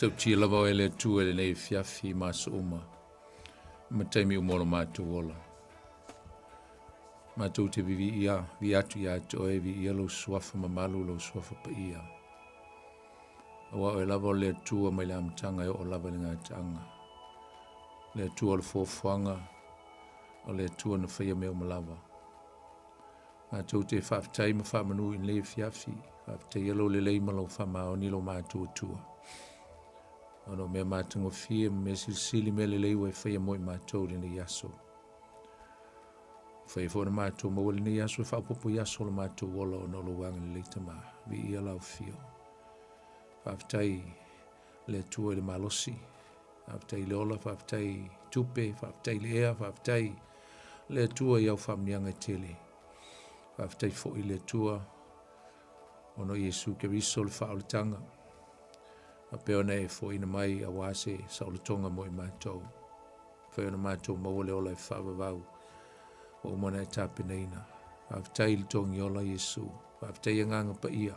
Tau tia lava ele tu ele nei fiafi masu uma. Mataimi umolo matu wola. Matu te vivi ia, vi atu ia to e vi ia lo suafa mamalu lo suafa pa ia. Awa o lava le tua mai la mtanga o lava le ngatanga. Le tua le fofuanga o le tua na whaia meo malava. Matu te whaftai ma whamanu in le fiafi. Whaftai alo le leima lo whamao ni lo matu tua. Ono mea mātango fia me sili me le leiwa e whaia moi mātou le ni yaso. Whaia fōna mātou maua le ni yaso e whaupopo yaso le mātou wola o nolo wanga le leita mā. Vi ia lau fio. Whaftai le tua le malosi. Whaftai le ola, whaftai tupe, whaftai le ea, whaftai le tua iau whamnianga tele. Whaftai fo i le tua ono Yesu ke riso le whaoletanga. A peona e fo ina mai a wase sauletonga mo i mātou. Whaona mātou maua le ola e whaavavau. O umana e tāpeneina. Whaftai le tongi ola Yesu. Whaftai a nganga pa ia.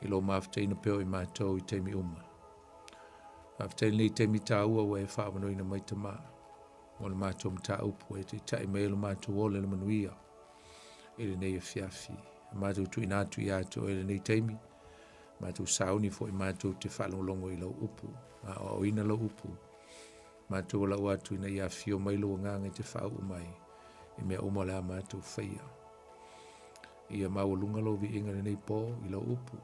I lo mawhtai na peo i mātou i teimi uma. Whaftai ni teimi tāua wa e whaavano ina mai ta mā. Mo le mātou mta upu e te tai mai le mātou ole le manuia. Ele nei e fiafi. Mātou tu inatu i ato ele nei teimi. Mātou sauni fo i mātou te whalongolongo i lau upu. O ina lau upu. Mātou lau atu ina ia fio mai lo nganga te whau umai. E mea uma lea mātou whaia. Ia maua lunga lo vi inga nei pō i lau upu.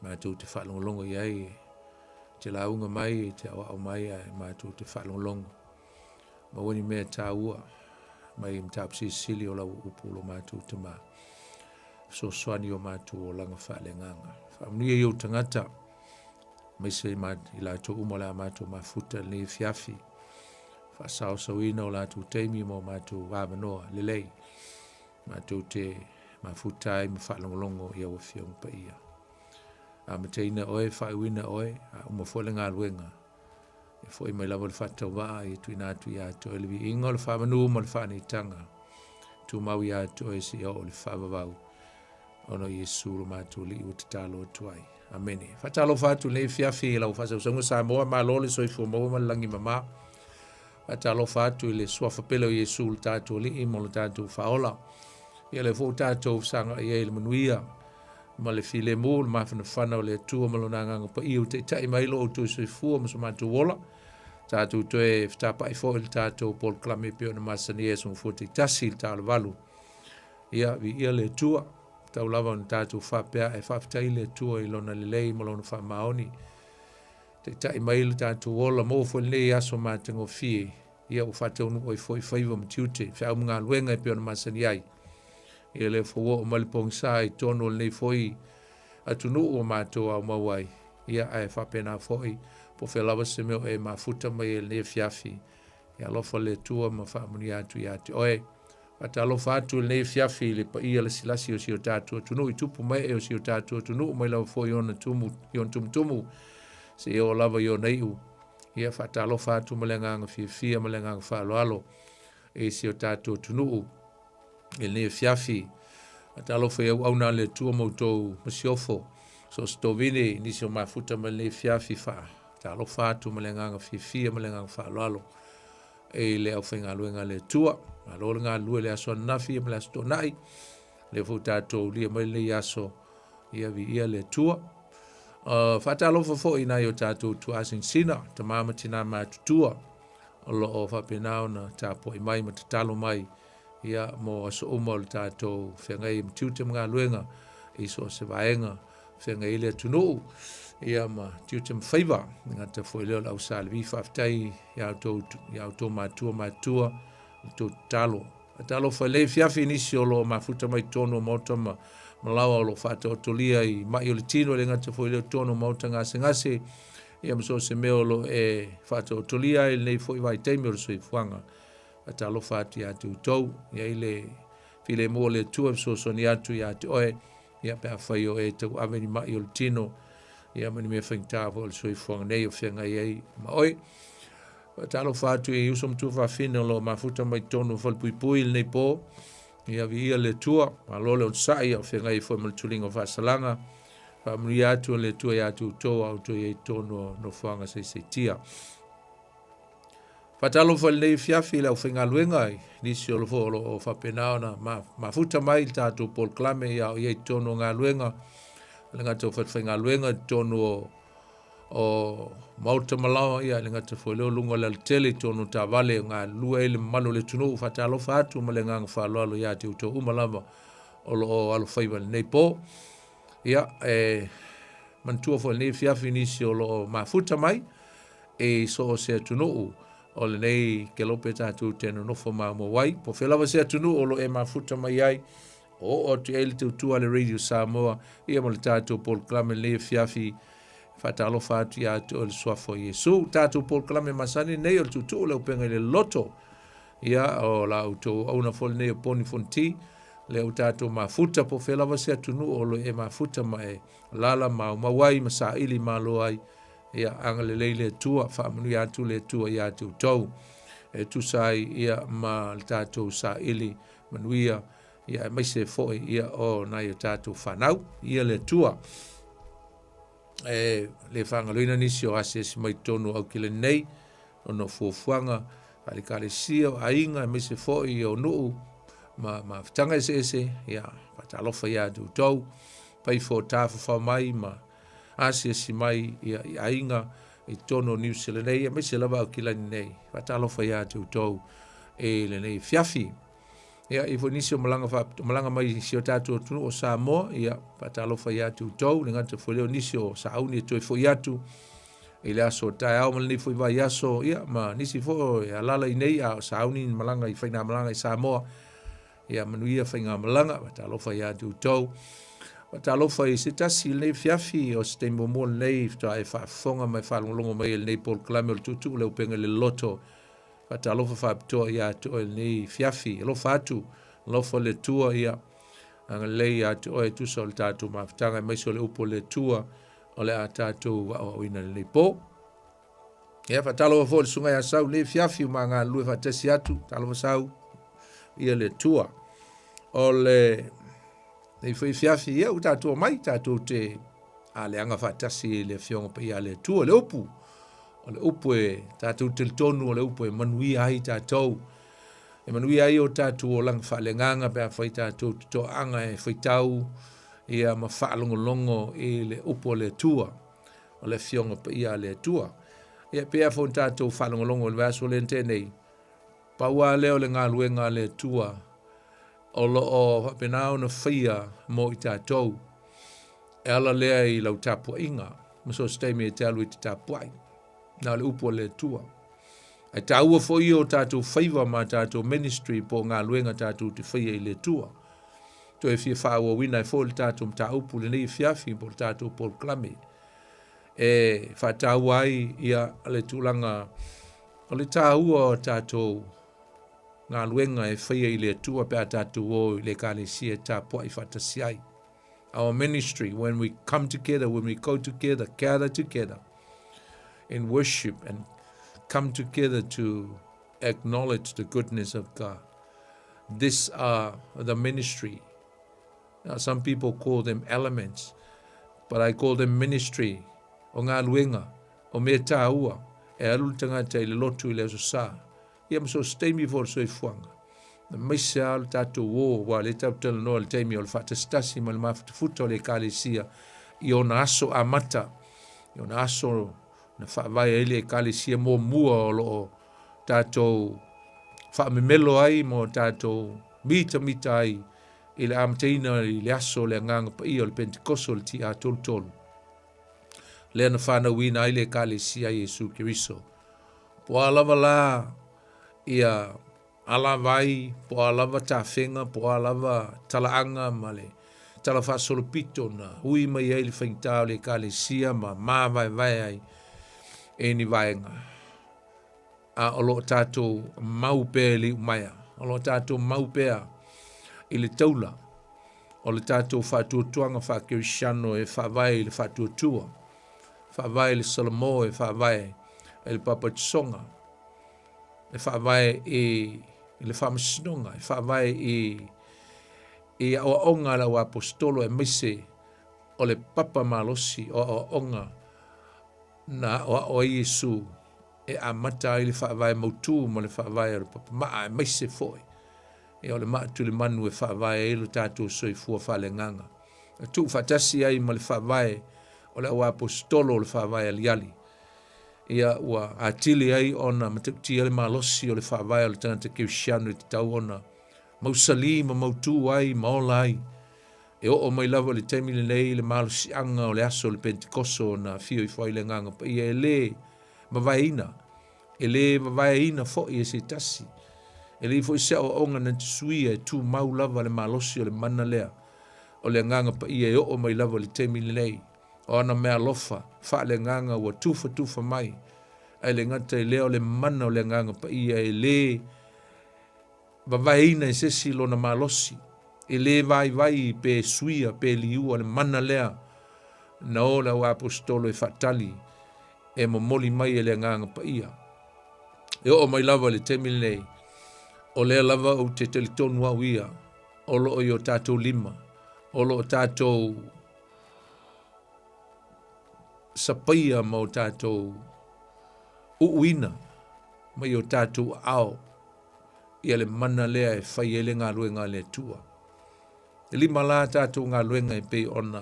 Mātou te whalongolongo i ai. Te launga mai, te awa au mai ai. Mātou te whalongolongo. Mawani mea tā ua. Mai mtapsi sili o lau upu lo mātou te maa. So swani o mātou o langa whale nganga. Whamnia i o tangata. Mai se i lato umala mātou mafuta le fiafi. Whasao sawina o lato teimi mo mātou wāmanoa lelei. Mātou te mafuta i mwhalongolongo i awa whiong pa ia. A mateina oe, whaiwina oe, a umafole ngā luenga. E fo i mai lawa le whatau waa i tu inatu i ato e lewi ingo le whamanu mo le whanitanga. Tu mau i ato e si o le whavavau. Ono Yesu lo mātou li o te talo tuai. Amene. Whatalo whātu le fiafi lau whasau sangu Samoa ma lole soi fo maua ma langi mama. Whatalo whātu le suafa pele o Yesu le tātou li i mo le tātou whaola. Ia le fo tātou sanga i le manuia. Ma le file mo le mawhana whana o le atua malona nganga pa iu te tai mailo o tu soi fua ma so mātou wola. Tātou toe whtapa i fo il tātou Paul Klame peo na masani e son fo te tasi il tālo walu. Ia vi ia le tua. Tau lava on tātou whapea e whaftai le tua i lona lelei mo lona whamaoni. Te tai maile tātou wola mo fo lei aso mātango fie. Ia o whatau nu oi foi whaiva mtiute. Whiau mga luenga e peo na masani ai. Ia le fo o malipong sa i tono le foi atunu o mātou au mawai. Ia ai whapena foi. Po whelava se meo e mafuta mai e le fiafi. Ia lofa le tua ma whamuni atu i atu. Oe. Atalo fatu le fiafi le pa ia le silasi o si o tātua tunu i tupu mai e o si o tātua tunu mai lau fo iona tumu, ion tumu se o lava iona iu. Ia fatalo fatu malenganga fia malenganga whaloalo e si o tātua tunu e le fiafi. Atalo fa au na le tua mautou masiofo so stovine nisi o mafuta ma le fiafi fa. Atalo fatu malenganga fia malenganga whaloalo e le au whenga luenga le tua. Alor ngā lue le aso nafi e mlas tonai. Le fu tātou lia mai le aso ia vi ia le tua. Whatalo fo ina i o tātou tuasin sina. Ta mama tina mātutua. Olo o whapenao na tāpo i mai ma te talo mai. Ia mo aso umo le tātou whengai mtiute mga luenga. Iso se vaenga whengai le tunu. Ia ma tiute mwhaiva. Ngata fo i leo lau sālevi whaftai. Iau tō mātua. To talo. Talo fa le fiafi nisi o lo mafuta mai tono mauta malawa o lo fata o tolia i mai o le tino le ngata fo i leo tono mauta ngase. Ia mso se meo lo e fata o tolia i le fo i vai teimi o le soi fuanga. Talo fati atu tau. Ia i le file mo le tua mso soni atu i atu oe. Ia pea fai o e tau aveni mai o le tino. Ia mani mea whaingtava o le soi fuanga nei o whianga iei ma oe. Talo fatu e usum tu fa fina lo mafuta mai tonu fal pui nei po. Ia vi ia le tua, ma lole on sai o whenga i foi mal tulingo fa salanga. Whamuri atu le tua i atu tō au tō i tōno no whanga se tia. Whatalo whale nei fiafi lau whinga luenga ai, nisi o lo o whapenao na ma futa mai tātou Paul Klame i au i tōno ngā luenga, le ngata whinga luenga tōno o Mauta Malawa ia le ngata whaleo lunga le tele tōno tā vale ngā lua ele malo le tunu whatalo whatu ma le nganga whaloalo ia te uto umalama o lo o alo whaiwa nei pō. Ia, mantua whale nei fiafi nisi o lo ma futa mai, so o se tunu o le nei ke lope tātou tēnu nofo mā mo wai. Po whelawa se tunu o lo ma futa mai ai, o te ele te utua le Radio Samoa, ia mo le tātou Paul Klame nei fiafi, whatalo whatu ia te o le suafo Iesu. Tātou Paul Klame masani nei o le tutu o le Upega ile Loloto. Ia o la auto auna fol nei o poni fonti, le o tātou mafuta po whelawa se tunu o lo mafuta mai lala mawai masa ili malo ai. Ia anga le leile tua, whaamanu ia tu le tua ia te utau. Tu sai ia ma le tātou sa ili manuia, ia maise foi ia o nai o tātou whanau, ia le tua. Le whangaluina nisi o ase si mai tonu au kile nei, o no fuafuanga, ali kare sia o ainga, maise foi o nuu, ma whtanga ese, ia, patalofa ia te utau, pai fo tāwha whau mai, ma asia si mai ia ainga i tono New Zealand nei, me se lava au kilani nei, watalofa ia te utau le nei fiafi. Ia i fonisi o malanga mai si o tātou tunu o Samoa, ia watalofa ia te utau, le ngata whaleo nisi o Sauni e toi fo iatu, i le aso tae au malani fo i vai aso, ia ma nisi fo e alala i nei a Sauni malanga i whaina malanga i Samoa, ia manuia whainga malanga, watalofa ia te utau, watalofa i se tasi nei fiafi o se teimo mua nei fta e whaafonga mai whalongolongo mai nei Paul Klame o le tutu le Upega ile Loloto. Watalofa whaapitoa ia to nei fiafi, lofa atu, lofa le tua ia, anga lei atu o e tusa o le tātou mawhtanga, maiso le upo le tua o le a tātou o ina le po. Ia watalofa fo le sungai a sau nei fiafi ma ngā lue whatesi atu, talofa sau ia le tua. O le nei foi fiafi ia u tātou mai, tātou te a le anga whatasi le fionga pa ia le tua, le upu. O le upu e tātou te tonu o le upu e manui ai tātou. E manui ai o tātou o lang wha le nganga pia whai tātou to anga e whai tau ia ma whaalongolongo e le upu o le tua. O le fionga pa ia le tua. Ia pia whai tātou whaalongolongo le vaso le ntenei. Paua leo le ngā luenga le tua. O lo o penao na whaia mo i tātou. E ala lea i lau tāpua inga. Maso steimi e te alu i te tāpuai. Nā le upo le tua. Ai tāua fo i o tātou whaiva ma tātou ministry po ngā luenga tātou te whaia i le tua. To e fia whaua wina e fo le tātou mta upu le nei fiafi po le tātou Paul Klame. E whatāua ai ia le tūlanga o le tāua o tātou ngā luenga e whaia i le tua pe a tātou o le kālesia tāpua i whatasiai. Our ministry, when we come together, when we go together, gather together in worship and come together to acknowledge the goodness of God. These are the ministry. Now, some people call them elements, but I call them ministry. O ngā luenga, o me tāua, e alutanga te le lotu i le asosa. Ia mso steimi for so i fuanga. Na maise al tātou o, wa le tau tala noa le teimi o le whatastasi ma le mawhatafuta o le kālesia i o na aso amata, i o na aso na whaavai ele e kālesia mō mua o lo tātou whaamemelo ai mo tātou mita ai i le amteina i le aso le nganga pa i o le Pentekoso le ti a tolu. Le ana whana wina ai le kālesia Iesu Kiriso. Po alava la ia alavai, po alava tāwhenga, po alava talaanga ma le tala whasolopito na hui mai ai le whaingtao le kālesia ma māwai vai ai e ni vaenga. A olo tātou maupea li umaya. Olo tātou maupea i le taula. O le tātou whatuatuanga whakirisiano e whawai le whatuatua. Whawai le Samoa e whawai e le Papatisonga. E whawai e le whamasinonga. E whawai e awa onga la wa apostolo e mise o le papa malosi o onga na o Yesu e amata i le whaavai mautu mo le whaavai o le papa maa mai se foi e o le maa tu le manu e whaavai e lo tātou soifua whale nganga tu whatasi ai mo le whaavai o le au apostolo o le whaavai aliali ia ua atili ai ona matukti le malosi o le whaavai o le tangata kiusiano i te tau ona mausali ma mautu ai maola ai e o mai lava le taimi le nei le malosi anga o le aso le pentikoso na fio i fwai le nganga pa ia e le mavaina e le mavaina fo i e se tasi e le fo i se o onga na tisuia e tu mau lava le malosi o le mana lea o le nganga pa ia e o mai lava le taimi le nei o ana mea lofa fa le nganga ua tufa mai ai le ngata i leo le mana o le nganga pa ia e le mavaina e sesi lo na malosi e le vai pe suia pe liua le mana lea na o la apostolo e fatali e momoli mai e le nganga pa ia e o mai lava le temi nei o le lava o te telitonu au ia o lo o tatou lima o lo o tatou sapaia ma o tatou uina mai o tatou ao ia le mana lea e fai ele ngā luenga le tua e lima la tatou ngā luenga e pei ona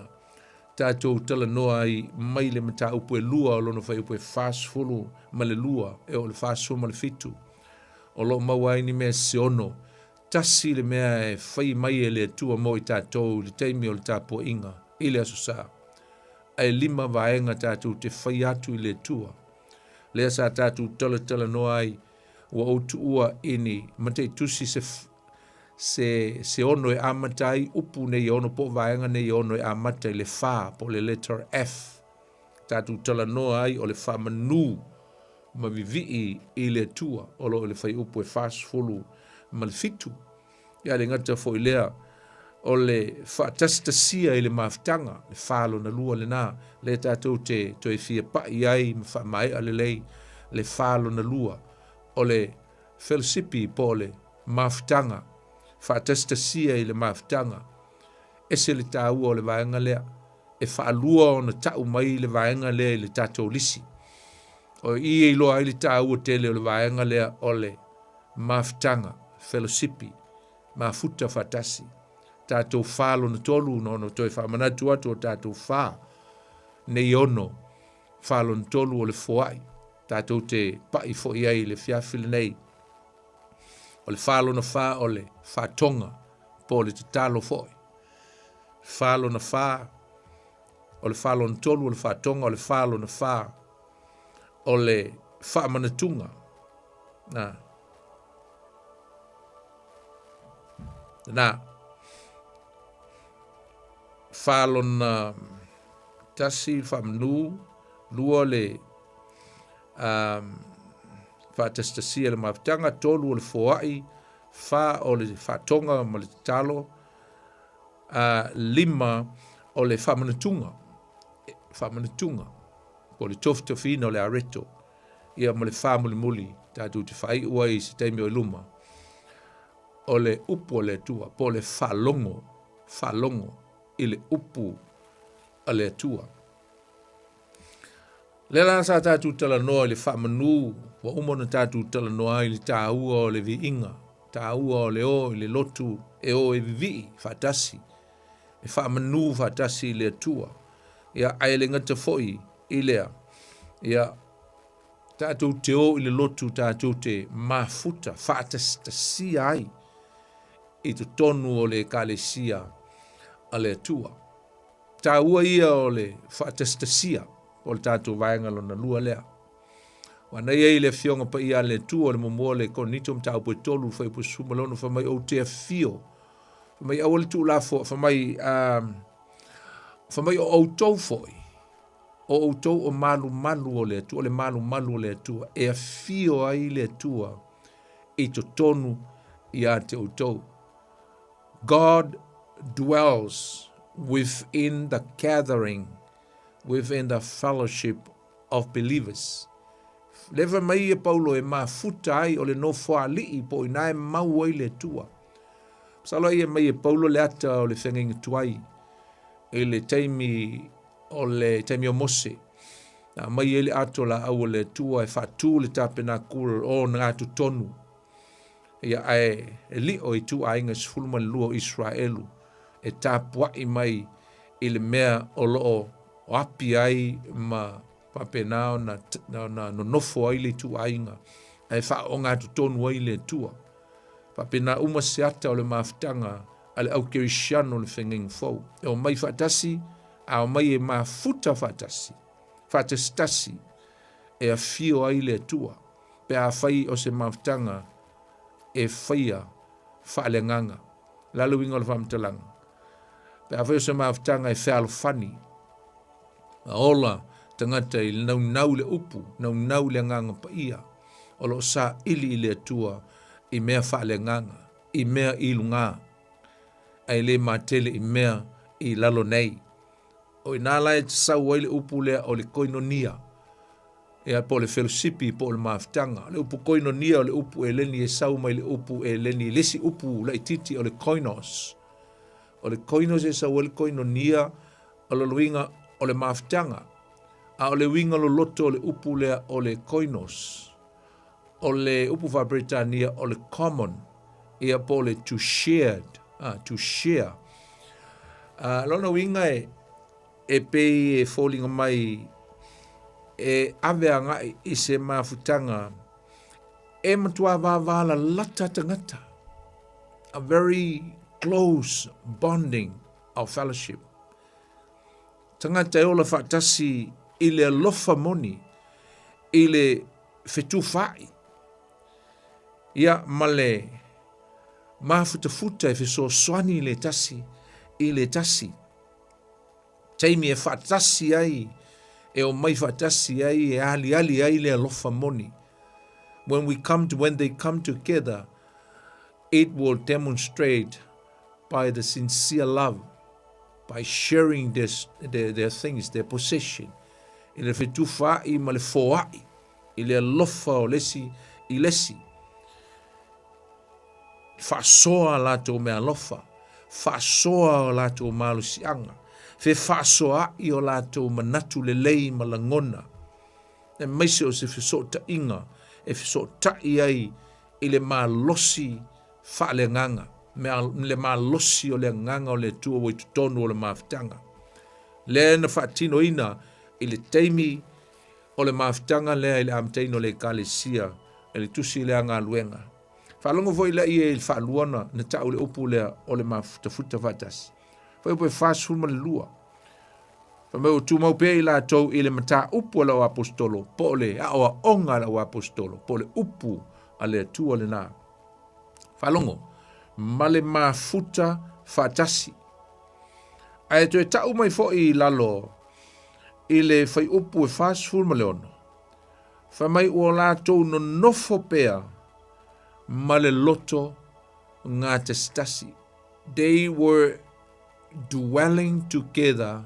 tatou tala noa ai mai le mata upu e lua o lono fai upu e fast fulu ma le lua e o le fast fulu ma le fitu o lo maua ini mea se ono tasi le mea e fai mai e le tua mo i tatou le teimi o le tapo inga i le asosa ai lima vaenga tatou te fai atu i le tua le asa tatou tala noa ai ua outu ua ini matei tusi se ono e amatai upu nei ono po vaenga nei ono e amatai le fa po le letter F tatou tala noa ai o le fa manu ma vivi i le tua o lo le fai upu e fast fulu ma le fitu ia le ngata fo i lea o le fa tastasia i le maftanga le falo na lua le na le tatou te e fia pa iai ma fa mai ale lei le falo na lua o le felsipi po le maftanga fa tastasia i le maftanga e se le tāua o le vaenga lea e fa alua o na tau mai le vaenga lea i le tatou lisi o i loa i le tāua tele o le vaenga lea o le maftanga felsipi mafuta fatasi tatou falo na tolu no toi fa manatu atu o tatou fa nei ono falo na tolu o le foai tatou te pai fo iai le fiafile nei o le falo na fa o le fa tonga po le talo foi falo na fa o le falo na tolu o le fa tonga o le falo na fa o le fa manatunga na falo na tasi famnu lua le fa testasia le maftanga tolu o le foai fa o le fatonga ma le talo lima o le famanatunga o le toftofina o le areto ia ma le famuli tatu te fai ua i se taimi o luma o le upu o le tua po le falongo i le upu a le tua le la sa tatu tala noa i le whamanu wa umona tatu tala noa i le tāua o le viinga tāua o le o i le lotu e o e vivi fatasi e whamanu fatasi i le tua ia aile ngata foi i lea ia tatu te o i le lotu tatu te mafuta fatasi ai i tu tonu o le kalesia a le tua tāua ia o le fatestasia o le tātou vaenga lona lua lea. Wana ia le fionga pa ia le tua le momoa le konito mtau po tolu fai po sumalono fa mai o te fio. Fa mai awale tu la fo fa mai o autou foi. O autou o malu o le tua, le malu o le tua. E a fio ai le tua i to tonu i a te autou. God dwells within the gathering, within the fellowship of believers. Leva mai e Paulo e mafuta ai o le no foali po ina e mau ai le tua. Salo ia mai e Paulo le ata o le whengenga tuai. i le taimi o Mose. Na mai ele ato la au le tua e whatu le tapena kura o ngā tu tonu. Ia e li o i tu ainga sfulma lua Israelu. E tapua i mai i le mea o loo o api ai ma papenao na nonofo ai le tu ainga. E wha o ngā tu tonu ai le tua. Papena uma seata o le maftanga ale au kirisiano le whengeng fau. E o mai whatasi, a o mai e mafuta whatasi. Whatastasi e a fio ai le tua. Pe a whai o se maftanga e whaia whaalenganga. Lalu ingo le whamtalanga. Pe a whai o se maftanga e whaalofani. A ola tangata i nau le upu, nau le nganga pa ia. O lo sa ili le tua i mea whaalenganga, i mea ilunga. Ai le matele i mea i lalo nei. O i nāla e sau ai le upu lea o le koinonia. Ea po le fellowshipi po le maftanga. Le upu koinonia o le upu e leni e sau mai le upu e leni lesi upu la ititi o le koinos. O le koinos e sau le koinonia o le luinga o le maftanga. A o le winga lo loto o le upu lea o le koinos. O le upu wa Britania o le common. Ea po le to shared. To share. Lona winga e pei e falling mai e avea ngai i se mafutanga e matua wavala lata tangata. A very close bonding of fellowship. Tangata e ola whatasi i le alofa moni, i le whetufai. Ia male mafutafuta e wheso swani le tasi, i le tasi. Taimi e whatasi ai, e o mai whatasi ai, e ali ai le alofa moni. When they come together, it will demonstrate by the sincere love, by sharing their things, their possession. I le whetufa i ma le foai, i le alofa o lesi, i lesi. Whasoa lato me alofa, whasoa o lato malusianga. Fe whasoa i o lato manatu le lei malangona. E maise o se wheso ta inga, e wheso ta iai i le malosi wha le nganga. Le malosi o le nganga o le tua o i tutonu o le maftanga. Le na whaatino ina i le teimi o le maftanga lea i le amteino le kalesia, e le tusi lea ngā luenga. Whalongo voi la i e il whaaluana na tau le upu lea o le mafutafuta watasi. Whai upo e whaasfulma le lua. Whamau o tūmau pēr i la tau i le mata upu ala o apostolo, po le aoa onga ala o apostolo, po le upu ale tua le nā. Whalongo, male mafuta whatasi. Ai to e tau mai fo i lalo i le whai upu e whaasfulma le ono. Whamai ua la tau no nofo pēr male loto ngā te stasi. They were dwelling together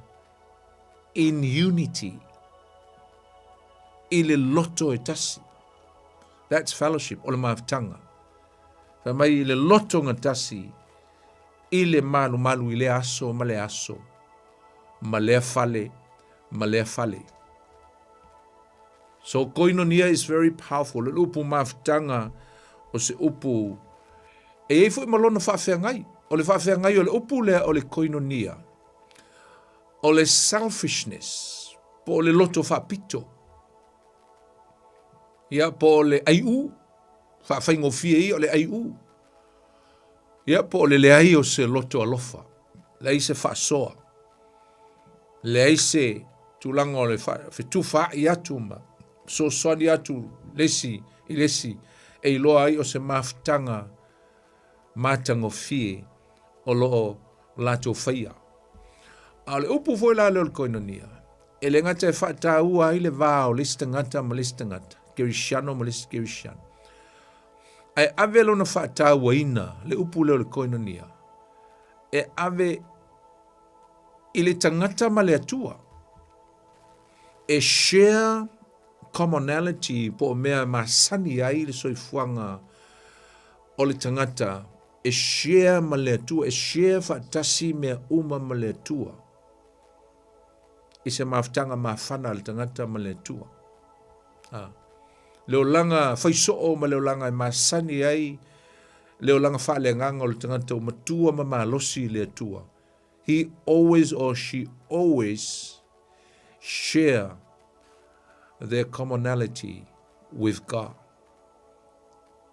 in unity. I le loto e tasi. That's fellowship, o le maftanga. Whamai i le loto ngā tasi, i le malu i le aso, ma le fale. So koinonia is very powerful. Le upu maftanga o se upu e fu malona whaafeangai. O le whaafeangai o le upu lea o le koinonia. O le selfishness. Po o le loto whaapito. Ia po o le aiu. Whaafeingofie i o le aiu. Ia po o le ai o se loto alofa. Lei se whaasoa. Lei se tulanga o le whetuwha i atu ma. So swani atu lesi. E loa ai o se maftanga matangofie o loo lato whaia. A le upu foi la leo koinonia. E le ngata e whata ua ai le vāo lista ngata ma lista ngata. Kirisiano ma lista kirisiano. Ai ave lo na whata ua ina le upu leo le koinonia. E ave i le tangata ma le atua. E share commonality po mea masani ai le soifuanga o le tangata. E share ma le atua. E share whatasi mea uma ma le atua. i se mafutanga mafana le tangata ma le tua. Leo langa whaisoo ma leo langa e masani ai, leo langa whaale nganga o le tangata o matua ma malosi le tua. He always or she always share their commonality with God.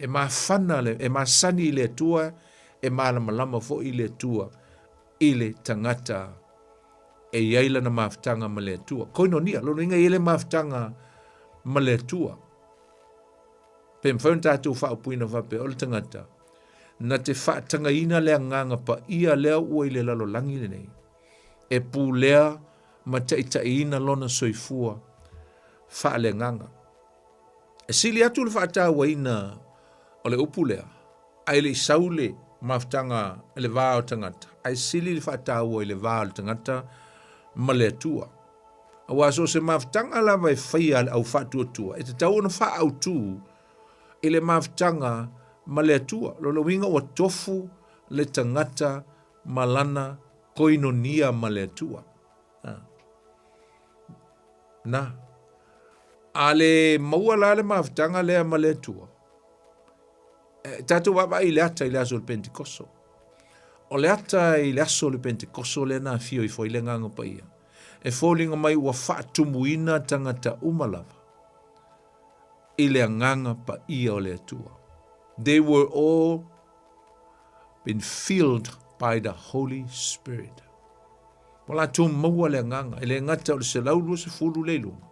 E mafana le, e masani le tua, e malamalama fo i le tua, i le tangata e yaila na mafutanga ma le tua. Koino nia, lono inga i le mafutanga ma le tua. Pe mwhaun tātou whaapuina whape o le tangata, na te whaatanga ina lea nganga pa ia lea ua i le lalo langi le nei. E pū lea ma ta ina lona soifua wha le nganga. E sili atu le whaata ua ina o le upu lea, ai le isaule mafutanga le vāo tangata. Ai sili le whaata ua i le vāo tangata ma le tua. Awa so se mafutanga la vai whaia au whaatua tua. E te tau ona wha au tū i le mafutanga ma le atua. Lolo winga wa tofu le tangata malana koinonia ma le atua. Na. Ale maua la le mafutanga lea ma le atua. Tatu wapa i le ata i le aso le Pentikoso. O le ata i le aso le Pentikoso le na fio i fo i le nganga pa ia. E fōlinga mai wa whaatumuina tangata umalava. I le nganga pa ia o le atua. They were all been filled by the Holy Spirit. Wala tō maua le nganga. I le ngata o le se laulu se fulu leilunga.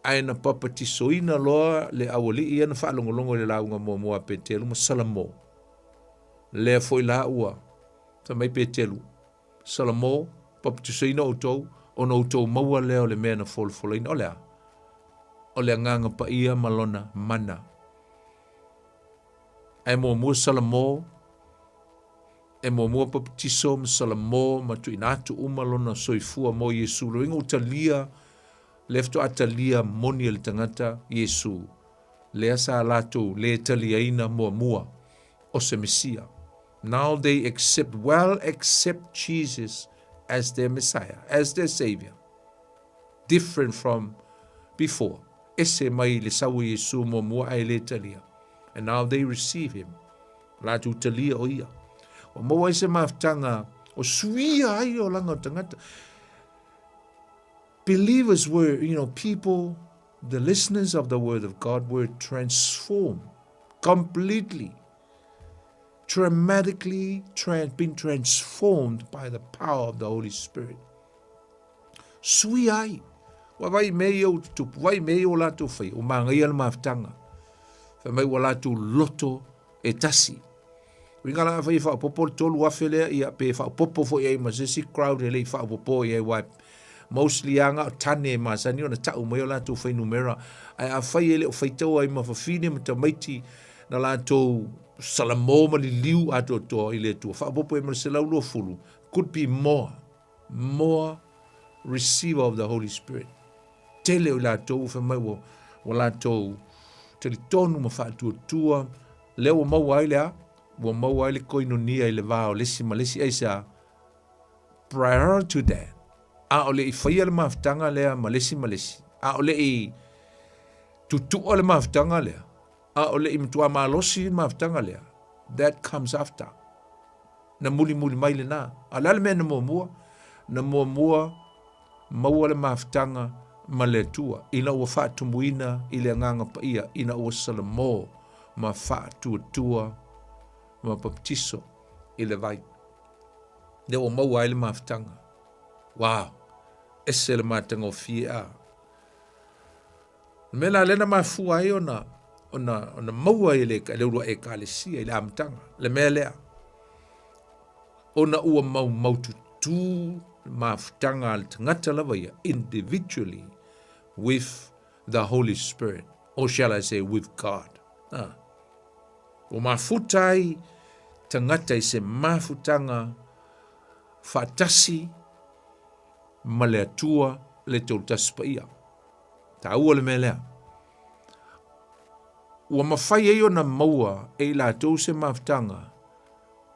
Aina papatisoina loa le awali ia na whaalongolongo le launga mua petelu ma Salamo. Le foi la ua. Ta mai petelu. Salamo, papatisoina o tau, o no tau maua leo le mea na folofolaina. O lea. O le nganga pa ia malona mana. Ai mua Salamo, e mua papatiso ma Salamo, ma tu inatu umalona soifua mo Yesu. Lo inga utalia, lefto atalia moni el tangata Yesu. Le asa alato, le taliaina mua o se Mesia. Now they accept Jesus as their Messiah, as their Savior. Different from before. Ese mai le sau Yesu mua ai le talia. And now they receive him. Latu talia o ia. O mua ese maftanga o suia ai o langa tangata. Believers were, people, the listeners of the word of God were transformed completely, dramatically been transformed by the power of the Holy Spirit. Sui ai. Vai meo tupu, vai meo lato fai, o mangai al maftanga. Fa mai wala tu loto e tasi. Winga la fai fa popo tolu afele ia pe fa popo fo ia masisi crowd ele fa popo ia wa mostly anga tane masani ona tau mai la tu fai numera ai a fai ele o fai tau ai ma fa fine mata maiti na la to Salamo ma li liu ato to ile tu fa popo e masela lo fulu could be more receiver of the Holy Spirit. Tele o la to fa mai wo la to te tonu ma fa tu tua leo ma wa ile wo ma wa ile koinonia ile va o lesi malesi aisa prior to that. A ole I whaia le maftanga lea malesi. A ole I tutu o le maftanga lea. A ole I mtua malosi maftanga lea. That comes after. Na muli mai le na. A lale mea na mua. Na mua maua le maftanga ma le tua. Ina ua whaatumuina I le nganga pa ia. Ina ua Salamo ma whaatuatua ma baptiso I le vai. Le ua maua I le maftanga. Wow. Ese le matanga o fia. Mela lena mafua ai ona maua I le urua e kalesia I le amtanga. Le mea lea. Ona ua maututu maftanga al tangata lava ia individually with the Holy Spirit. Or shall I say with God. O mafutai tangata I se mafutanga fatasi ma le atua le tautas pa ia. Ta ua le melea. Ua mawhai eo na maua e la tau se maftanga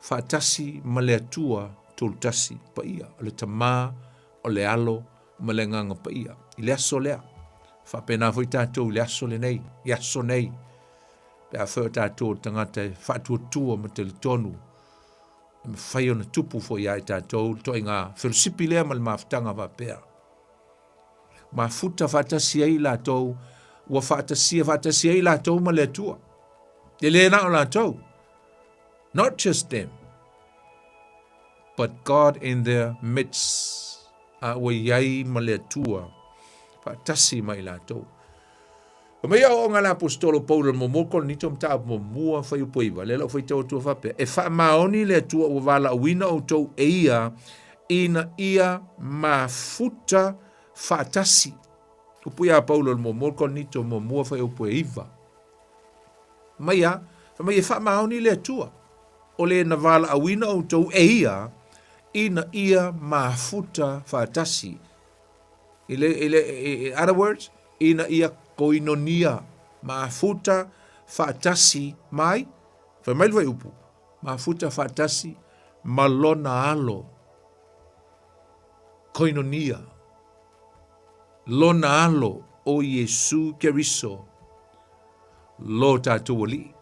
whaatasi ma le atua tautasi pa ia. O le tamā, o le alo, ma le nganga pa ia. I le aso lea. Whapena fo i tātou le aso le nei. I aso nei. Pe a whao tātou tangata whaatua tua ma te le tonu. Me whai ona tupu fo i ai tātou. Toi ngā whirusipi lea ma le maafutanga whapea. Ma futa whatasi ai lātou. Ua whatasi ai lātou ma le tua. E le na o lātou. Not just them. But God in their midst. A ua iai ma le tua. Whatasi mai lātou. Mai o ngala apostolo Paulo mo moko ni tom ta mo mua fa yu poiva le lo fa tau tu fa pe e fa maoni le tu o vala wina o tou eia ina ia mafuta fatasi tu puia Paulo mo moko ni tom mo mua fa yu poiva mai fa maoni le tu o le na vala wina o tou eia ina ia mafuta fatasi ile other words ina ia koinonia mafuta fatasi mai fa mai vai upu mafuta fatasi malona alo koinonia lona alo o Yesu Keriso lo tatuoli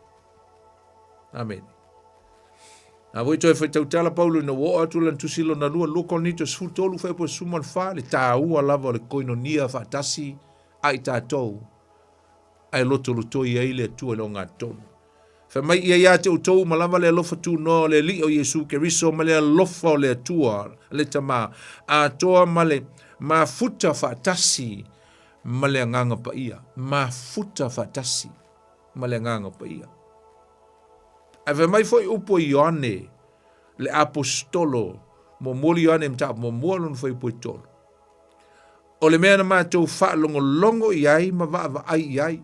amen a voi toi foi tautala Paulo na wo atu lan tusilo na lua loko nito sfutolu fa po sumal fa le taua lava le koinonia fatasi ai tātou, ai loto i eile tua lo ngā tonu. Fa mai ia te utou malama le alofa tu no le li o Yesu Keriso ma le alofa o le tua, le tama, a toa ma le mafuta fatasi ma le nganga pa ia. Mafuta fatasi ma le nganga pa ia. A fa mai foi upo Ioane, le apostolo, mo moli Ioane mta, mo molo no foi poi tolo. O le mea na mātou wha longo iai ma wa ai iai.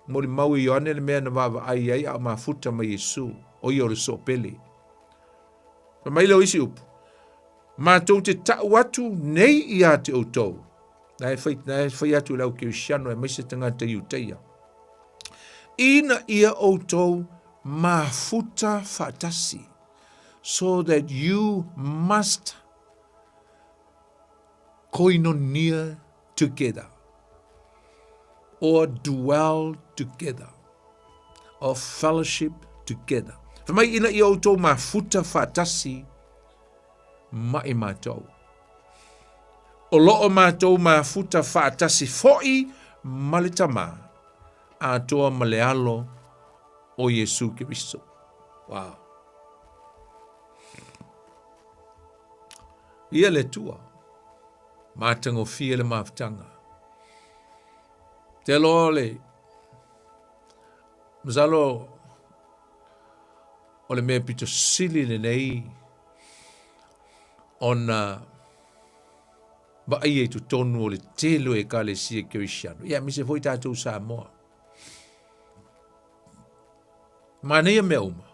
Mo le mau i ane le mea na wa ai iai a mafuta ma Yesu. O i o le so pele. Pa mai leo isi upu. Mātou te tau atu nei i a te outou. Na e whai atu lau ki usiano e maise tangata i uteia. Ina ia outou mafuta fatasi. So that you must koinonia together, or dwell together, or fellowship together. Fa mai ina ia outou mafuta fatasi mai mātou. O loo mātou mafuta fatasi foi malitama a toa malealo o Yesu Keriso. Wow. Ia le tua. Mātango fia le maftanga. Te loa le. Mazalo. O le mea pito sili le nei. Ona. Ba ai tu tonu o le telo e ka le sia Kirisiano. Ia mise foi tātou Samoa. Manea mea uma.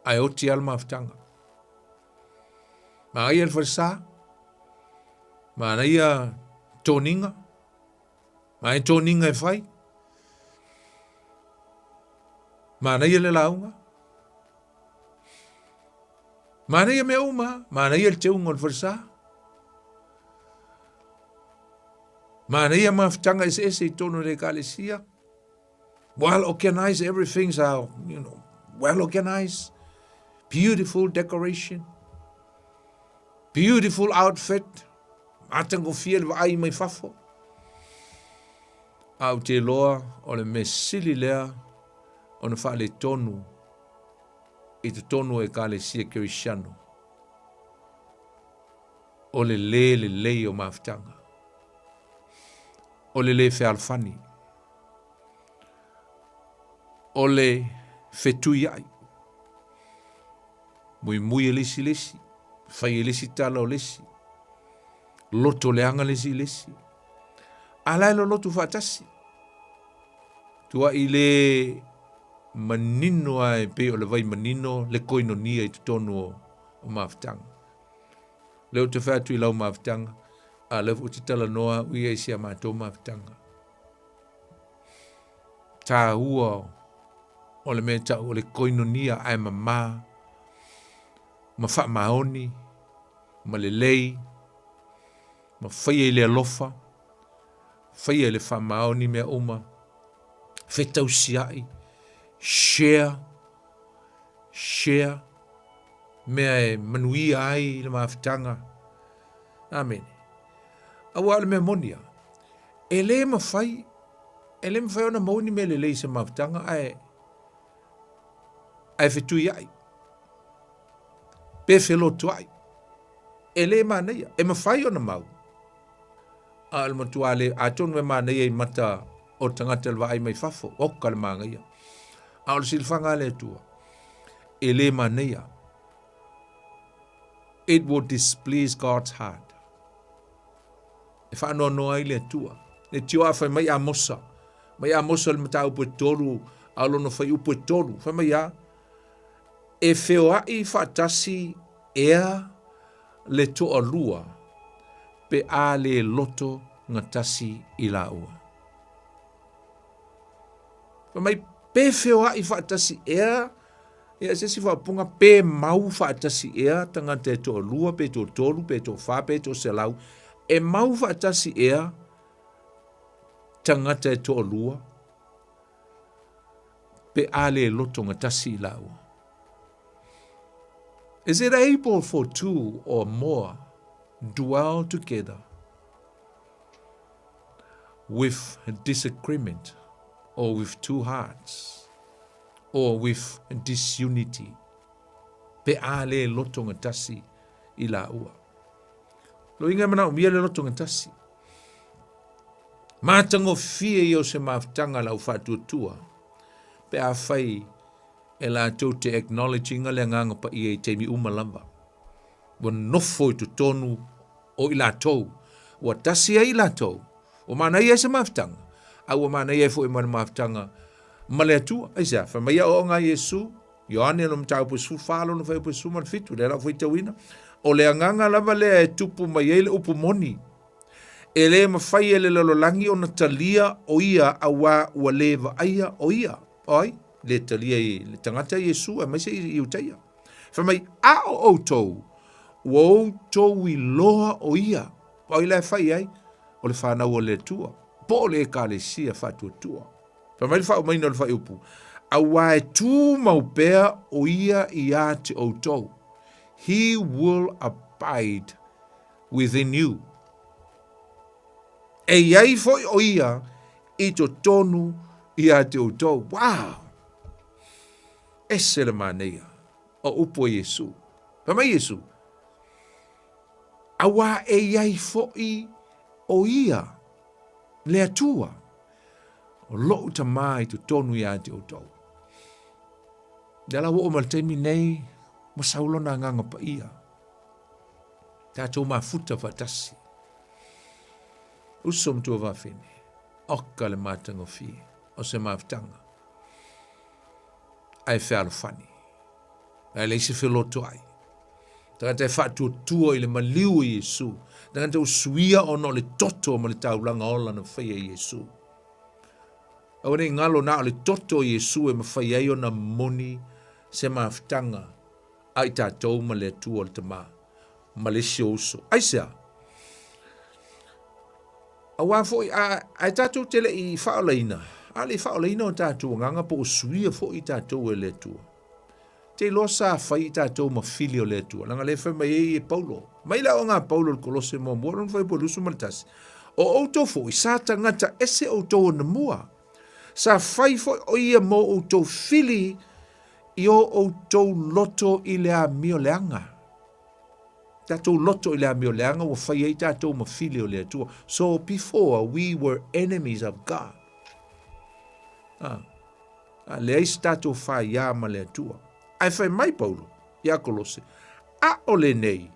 Ai oti al maftanga. Ma ai al farsa. Mana ia toninga. Mai toninga e fai. Mana ia le launga. Mana ia me uma. Mana ia le teunga o farsa. Mana ia maftanga ese tono le kalesia. Well organized, everything's out, well organized. Beautiful decoration. Beautiful outfit. Atango fiel wa ai mai fafo. Au te loa o le mesili lea o na whaale tonu i te tonu e ka le sia Kirisiano. O le le o maftanga. O le fealfani. O le fetui ai. Mui lesi lesi. Fai lesi tala o lesi. Loto leanga lesi. Alai lo loto fatasi. Tua i le manino ai pe o le vai manino le koinonia i te tonu o maftanga. Leo te whatu i lau maftanga. A leo o te tala noa ui ai sia mātou maftanga. Tā hua o le mea o le koinonia ai mamā. Ma wha maoni. Ma le lei. ma whaia ile alofa, whaia ile whamaoni mea uma, whetau siai, share, mea e manuia ai le maafitanga. Amen. Awa ale mea monia. E le mawhai ona mauni me le leise maafitanga ai whetui ai. Pe whelo tuai. E le maneia. E mawhai ona mau. Al matua le atonu me maneia I mata o tangata le vai mai fafo. Oka le mangaia. Al silfanga le tua. E le maneia. It would displease God's heart. E whaano noa I le tua. Le tio a whai mai a mosa. Mai a mosa le mata upo toru. Alono whai upo toru. Whai mai a. E wheo ai whaatasi ea le toa lua. Pe a le loto ngatasi I la ua. Whai mai pe wheo ai whaatasi ea. Ia se si whapunga pe mau whaatasi ea tanga te toa lua, pe to toru, pe to wha, pe to selau. E mau whaatasi ea tanga te toa lua, pe ale loto ngatasi la ua. Is it able for two or more dwell together with disagreement or with two hearts? Or with disunity. Pe ale loto ngatasi I la ua. Lo inga mana umia le loto ngatasi. Matango fie yo se maftanga la ufatutua. Pe a fai e la tau te acknowledging le nganga pa I e teimi umalamba. Wa nofo I tu tonu o I la tau. Wa tasi I la tau. O mana I e se maftanga. A wa mana I e fo I mana maftanga. Male tua, aisa, fa mai o nga Yesu, Yohane no mtau pu su falo no fa pu su man fitu, le la foi tawina. O le nganga lava le tupu mai ele upu moni. Ele ma fai ele lololangi o na talia o ia awa ua leva aia o ia. Oi, le talia le tangata Yesu e mai se I utaia. Fa mai a o outou, o outou I loa o ia. Oi le fai ai, o le whanau o le tua. Po le ka le sia fatu tua. Pa mai whao mai no le whai upu. A wae tū maupea o ia I a te outou. He will abide within you. E iai foi o ia I to tonu I a te outou. Wow! E se le manea o upo Yesu. Pa mai Yesu. A wae e iai foi o ia le atua. O loo ta mai tu tonu ia te outou. Dala wo maltemi nei, mo saulo na nganga pa ia. Tātou mafuta fatasi. Usom tua wafene. Oka le matanga fi. O se maftanga. Ai whālo whani. Ai leise whiloto ai. Taka te whātua tua I le maliu I Yesu. Taka te usuia ono le toto ma le taulanga ola na whaia Yesu. Awane ngalo na le toto Yesu e mawhai ai o na moni se maftanga ai tātou ma le tua le tama ma le sioso. Aisea. Awa foi ai tātou tele I whaolaina. Ale whaolaina o tātou nganga po usuia fo I tātou e le tua. Te losa whai I tātou ma fili o le tua. Langa le whai mai e Paulo. Mai la o ngā Paulo le kolose mo mua. Ron whai po lusu maltasi. O outou fo I sa tangata ese outou na mua. Sa whai fo o ia mo outou fili I o outou loto I le a mio leanga. Tātou loto I le a mio leanga wa whai ei tātou ma fili o le tua. So before we were enemies of God. Le eis tātou whai ia ma le tua. Ai whai mai Paulo, ia kolose. A o le nei.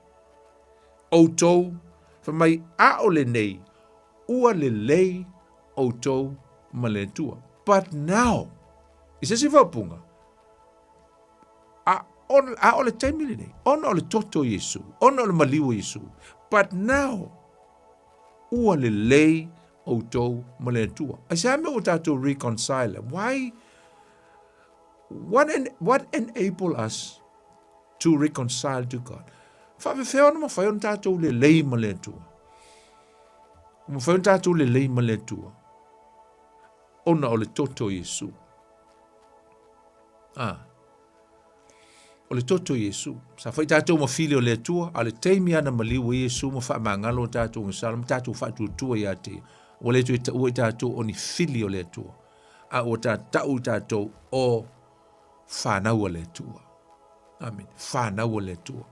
Outou, whai mai a o le nei. Ua le lei outou ma le tua. But now, I se si whapunga, a o le taimile nei, ona o le toto Yesu, ona o le maliwa Yesu. But now, ua le lei outou ma le tua. I say, I'm o tātou reconcile. Why? What enable us to reconcile to God? Whawewhea ona ma whai on tātou le lei ma le tua. Mawhai tātou le lei ma le tua. Ona o le toto Yesu. O le toto Yesu. Sa whai tātou ma fili o le tua, a le teimi ana ma liwa Yesu ma wha mangalo tātou ngasala, ma tātou whatu tua ia te. O le tu i ua tātou o ni fili o le tua. A o tātou o whanau o le tua. Amen. Whanau o le tua.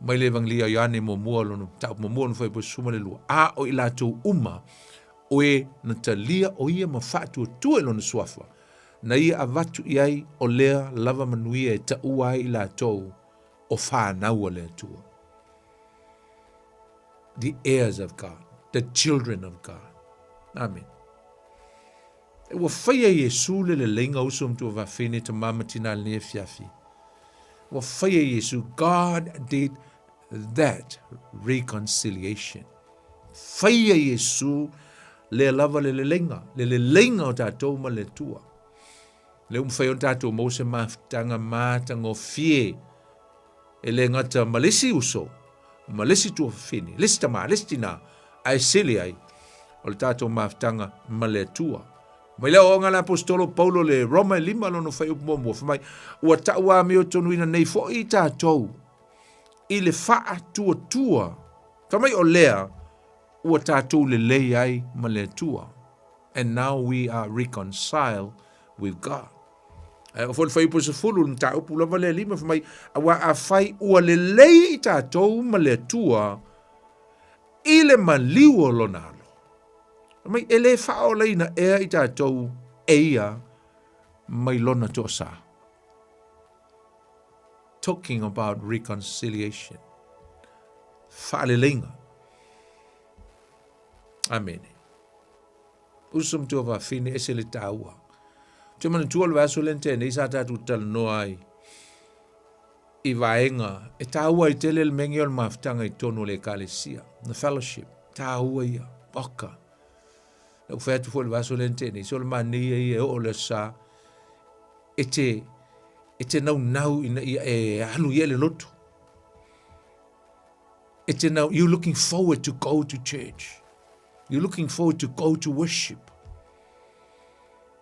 Mai le vanglia iane mo mua lono, tau mo mua no whai po suma le lua. A o i lātou uma, o e na talia o ia ma whatu tua lono suafa. Na ia avatu iai o lea lava manuia e ta uai i lātou o whanau o le tua. The heirs of God, the children of God. Amen. E wa whaia Yesu le lenga usum tu wa whine ta mamatina le fiafi. Wa whaia Yesu, God did that reconciliation. Whaia Yesu le lava le lenga o tātou ma le tua. Le whai o tātou mose maftanga mātanga o fie e le ngata malesi uso, malesi tua whine, lesi tama, lesi tina, ai sili ai, o le tātou maftanga ma le tua. Mai leo o ngala apostolo Paulo le Roma 5 lono whai upumomua. Whamai, ua taua me o tonu ina nei fo i tātou. I le wha tua. Whamai o lea, ua tātou le lei ai ma le tua. And now we are reconciled with God. O fo le whai upo se fulu ni tā upu lava le 5. Whamai, awa a whai ua le lei i tātou ma le tua. I le maliu o lonalo. Mai ele whao leina ea i tātou eia mai lona tosa. Talking about reconciliation. Whaale leinga. Amen. Usum tua wa whine ese le tāua. Tua mana tua le waso lente nei sa tātou tala noa ai. I vaenga. E tāua i tele le mengi o le maftanga i tono le kalesia. The fellowship. Tāua ia. Oka. O whai atu fo le waso lente nei. So le mani e o le sa. E te nau ina e halu ia le loto. E te nau, you're looking forward to go to church. You're looking forward to go to worship.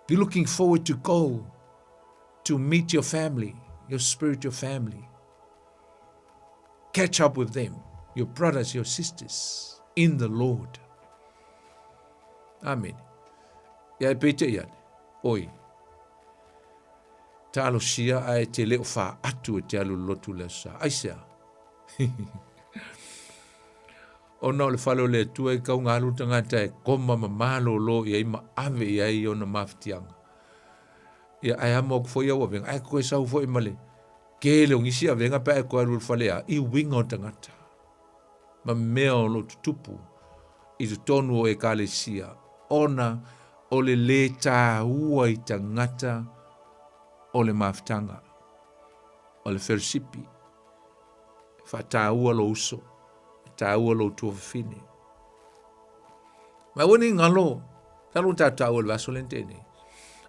You're looking forward to go to meet your family, your spiritual family. Catch up with them, your brothers, your sisters, in the Lord. Amen. Ia e pete ian. Oi. Talo sia ai te leo wha atu e te alu lotu le sa. Aisea. O nao le whalo le tua e kau ngā luta ngata e koma ma malo lo i ai ma ave i ai o na maftianga. Ia ai ama o kufo ia ua venga. Ai koe sau fo i male. Ke leo ngisi a venga pa e koe alu whalea. I winga o tangata. Ma mea o lo tutupu. I tu tonu o e kale sia. Ona o le tā ua i tangata o le maftanga, o le felsipi, wha tā ua lo uso, tā ua lo tua whine. Ma wani ngalo, talo tā ua le vaso lentene,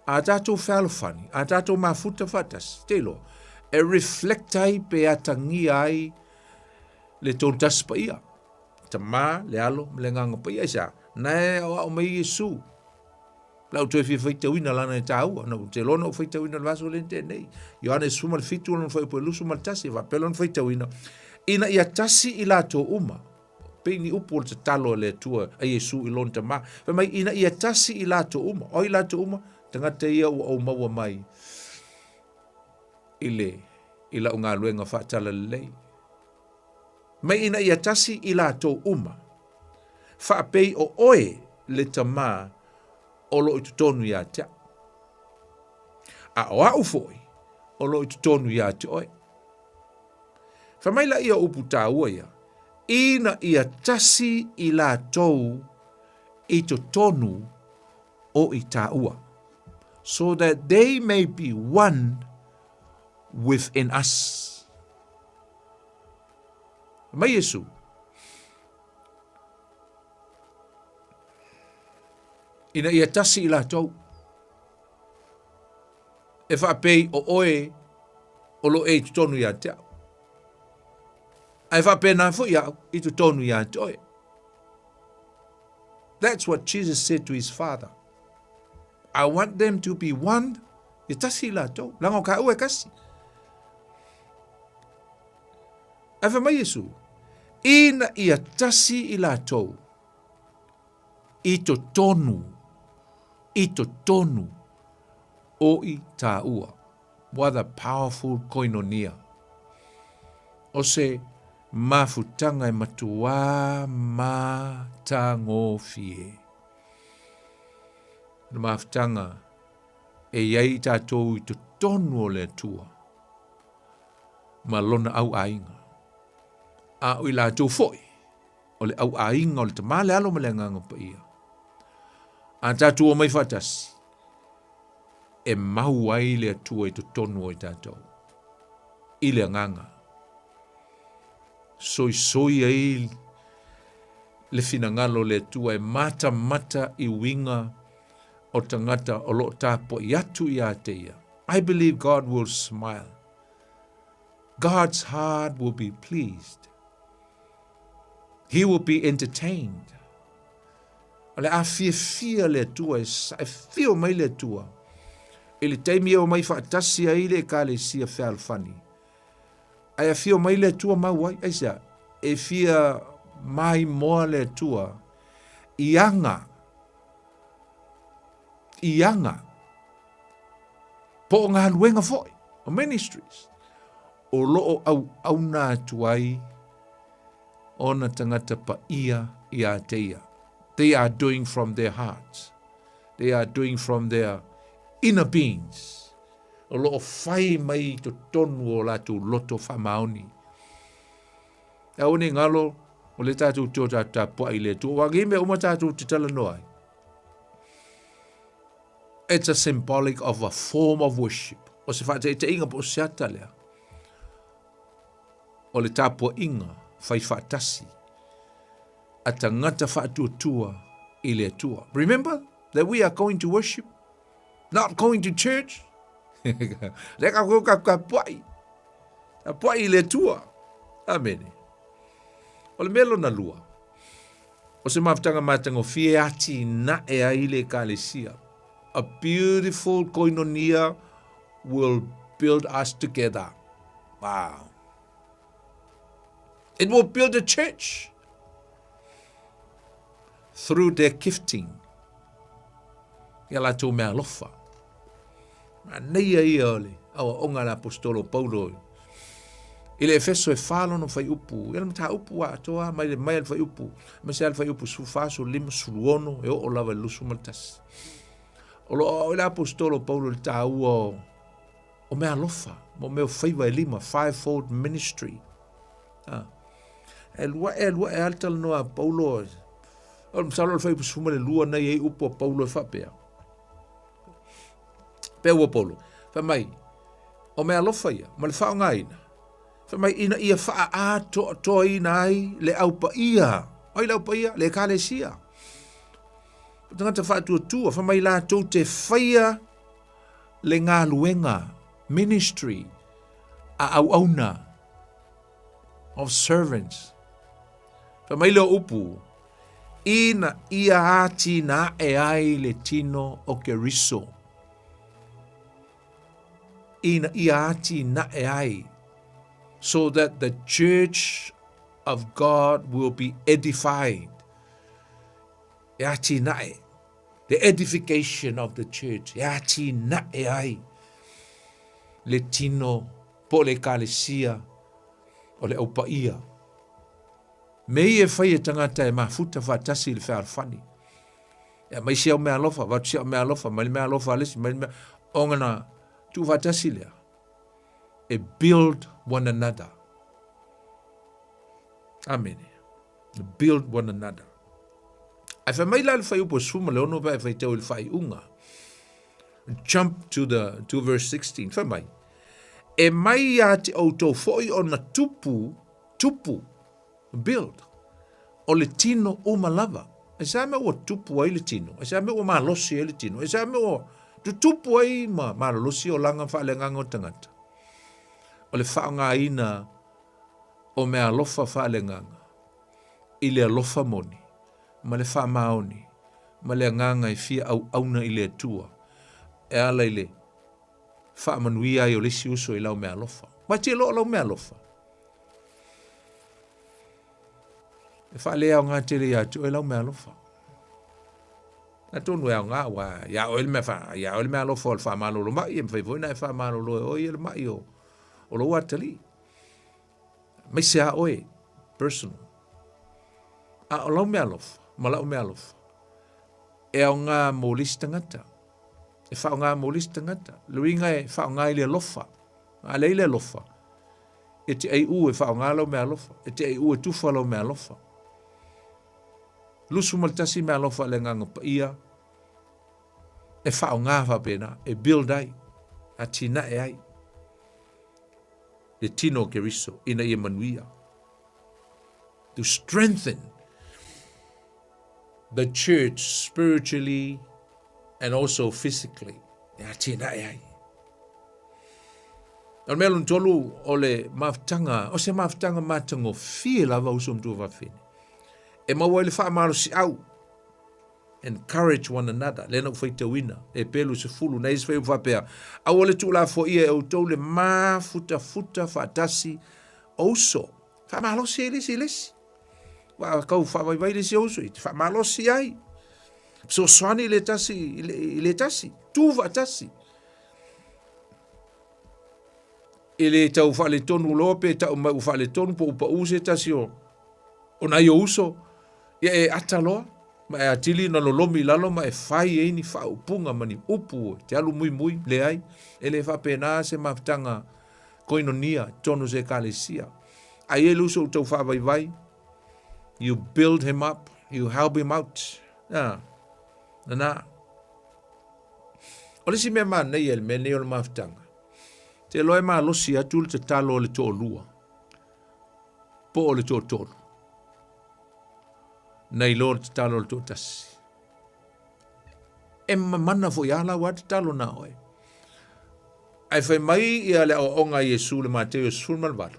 a tātou whalofani, a tātou mafuta fatas, telo, e reflectai pe atangi ai le tōn taspa ia. Ta mā, le alo, le nganga pa ia isa, nae o mai Yesu, lau tu e whi tawina lana e tāua, no te lona o whi tawina le vaso lente nei. Ioane suma le fitu lona whi po lusu mal tasi, wa pelon whi tawina. Ina ia tasi i lato uma. Peini upo le talo le tua a Yesu i lona ma. Mai ina ia tasi i lato uma. O i lato uma, tangata ia ua o maua mai. Ila o ngā luenga whaatala lei. Mai ina ia tasi i lato uma. Whaapei o oe le tamaa o lo i tonu ia te. A o au foi, o lo i tonu ia te oe. Whamaila ia upu tā ua ia, ina ia tasi i la tou i to tonu o i tā ua, so that they may be one within us. Mai Yesu, ina ia tasi i la tau. E whapei o oe o lo e tonu ia te au. Ai whapei nā fu ia i tu tonu ia te oe. That's what Jesus said to his Father. I want them to be one. E tasi lātou. Lango ka ua kasi. Awha mai Yesu. Ina ia tasi I lātou. I to tonu. I to tonu. Oi tā ua. What a powerful koinonia. O se mafutanga e matua ma tā ngōwhie. Na mafutanga e iai tātou I to tonu o le tua. Ma lona au ainga. A ui lātou foi. O le au ainga o le tamale alo ma le nganga pa ia. A tātou o mai whatasi. E mau ai le atua I to tonu o I tātou. I le nganga. Soi ai le finangalo le atua e mata I winga o tangata o lo tāpo I atu I ateia. I believe God will smile. God's heart will be pleased. He will be entertained. Ale a fia le atua e fio mai le atua. E le taimi o mai whaatasi ai le ka le sia whalfani. Ai a fio mai le atua mauai, aisa, e fia mai moa le atua, ianga, po ngā luenga foi, o ministries, o loo au nā tuai, o na tangata pa ia I ateia. They are doing from their hearts. They are doing from their inner beings. O loo whai mai to tonu o latu loto whamaoni. E one ngalo, o le tātou tō tātou i le tō. Wangi me uma tātou te tala noai. It's a symbolic of a form of worship. O se whate te inga po seata lea. O le tāpua inga, whai whatasi. A tangata whatuatua I le tua. Remember that we are going to worship, not going to church. Reka ko ka puai. A puai I le tua. Amen. O le melo na lua. O se mafutanga matango fie ati na e ai le kalesia. A beautiful koinonia will build us together. Wow. It will build a church through their gifting. Ia la tō mea lofa. Nei ai ole, awa onga la apostolo Paulo. Ile Efeso e whalo no whai upu. Ia mta upu a toa, mai le mai al whai upu. Mai se al whai upu su faso lima suluono, e o lava lusu maltas. O lo ile apostolo Paulo le ta ua o mea lofa. Mo mea whaiwa e lima, fivefold ministry. E lua e altal noa Paulo. O msalo al whai upu suma le lua nei e upu a Paulo e whapea. Pea ua Paulo. Whamai, o mea lofa ia, ma le whao ngaina. Whamai ina ia wha a toa ina ai le aupa ia. Oi le aupa ia, le kalesia. Tangata wha tua, whamai la tau te whaia le ngā luenga, ministry, a auna of servants. Whamai leo upu, ina ia ati na e ai le tino o ke riso. Ina ia ati na e ai, so that the church of God will be edified. E ati na e. The edification of the church. E ati na e ai. Le tino, po le kalesia, o le aupa ia. Mei e whai e tangata e mafuta whatasi le whaarwhani. E mai siau mea lofa, watu siau mea lofa, mai mea lofa alesi, mai mea ongana tu whatasi lea. E build one another. Amen. Build one another. Ai wha mai la le whai upo suma le ono vai whai tau le whai unga. Jump to verse 16. Wha mai. E mai a te auto foi o na tupu, build. O le tino umalava. E sa me o tupu ai le tino. E sa me o malosi ai le tino. E sa me o tupu ai malosi o langa wha le nganga o tangata. O le wha ngā ina o mea lofa wha le nganga. I le alofa moni. Ma le wha maoni. ma le nganga I fia au na I le atua, e ala I le wha manuia I o lesi uso I lau mea lofa. Ma te lo lau mea lofa. E wha lea o ngā tere ia tu, e lau mea lofa. Na tonu e o ngā wa, ia o ele mea lofa o le wha malolo mai, e mwhai voina e wha malolo e oi ele mai o lo watali. Mai se a oe, personal. A o lau mea lofa, ma lau mea lofa. E o ngā mōlisi tangata. E wha o ngā mōlisi tangata. Luinga e wha o ngā ile lofa. A leile lofa. E te ei u e wha o ngā lau mea lofa. E te ei u e tufa lau mea lofa. Lusu maltasi mea lofa le nganga pa ia. E wha o ngā whapena. E build ai. A tina e ai. E tino keriso. Ina ia manuia. To strengthen the church spiritually and also physically. A tina e ai. Al mea lun tolu o le maftanga. O se maftanga matango fie lava usum tu whawhine. E maua le wha amaro si au. Encourage one another. Lena u whaita wina. E pelu se fulu. Na isi whai whapea. Au le tūla fo ia e au tau le futa whaatasi. Oso. Wha amaro si e lesi. Wa kau wha vai lesi oso. Wha amaro si ai. So swani le tasi. Tu whaatasi. Ele tau wha le tonu lope. Tau mai wha le tonu po upa use tasi o. O na yo uso. Ia e ataloa, ma e atili na lolomi lalo, ma e whai e ni whaupunga mani upu, te alu mui le ai, e le whapena se maftanga koinonia, tonu se kalesia. A e luso tau whawai, you build him up, you help him out. Na. O le si mea maa nei el me neo le maftanga. Te loe maa losi atul te talo le to lua. Po o le to tolu. Nei lor te talo le tōtasi. E mana fo iala wa te talo na oe. Ai whai mai ia le o onga Iesu le Mateo sulman walu.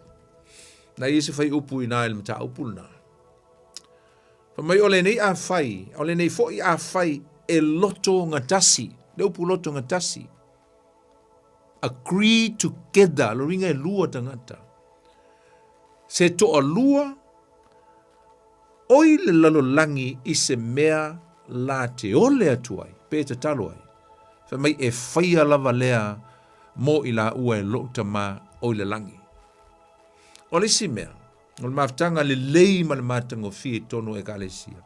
Na Iesu whai upu i nā ele mata upu na. Whai mai ole nei a whai, ole nei fo i a whai e loto ngatasi. Le upu loto ngatasi. Agree together, lo ringa e lua tangata. Se to a lua, oi le lalolangi I se mea la te ole atuai, pe te talo ai. Wha mai e whaia lava lea mo I la ua e lota ma oi le langi. O le si mea, o le maftanga le lei ma le matango fie tono e kalesia.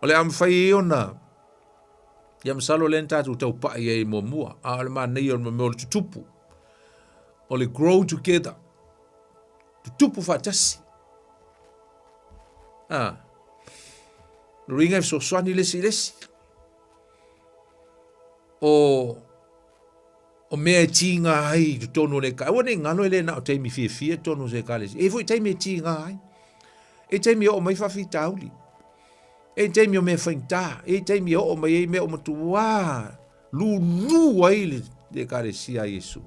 O le amwhai ona, ia masalo le ntatu tau pai e mo mua, a le maa nei o le mameo le tutupu. O le grow together. Tutupu whatasi. Ringa so swani lesi. O mea tinga ai tono le ka. Wane ngalo ele na o taimi fie tono se ka lesi. E foi taimi tinga ai. E taimi o mai fafi tauli. E taimi o me fainta. E taimi o mai me o matua. Lu ai le ka lesi a Yesu.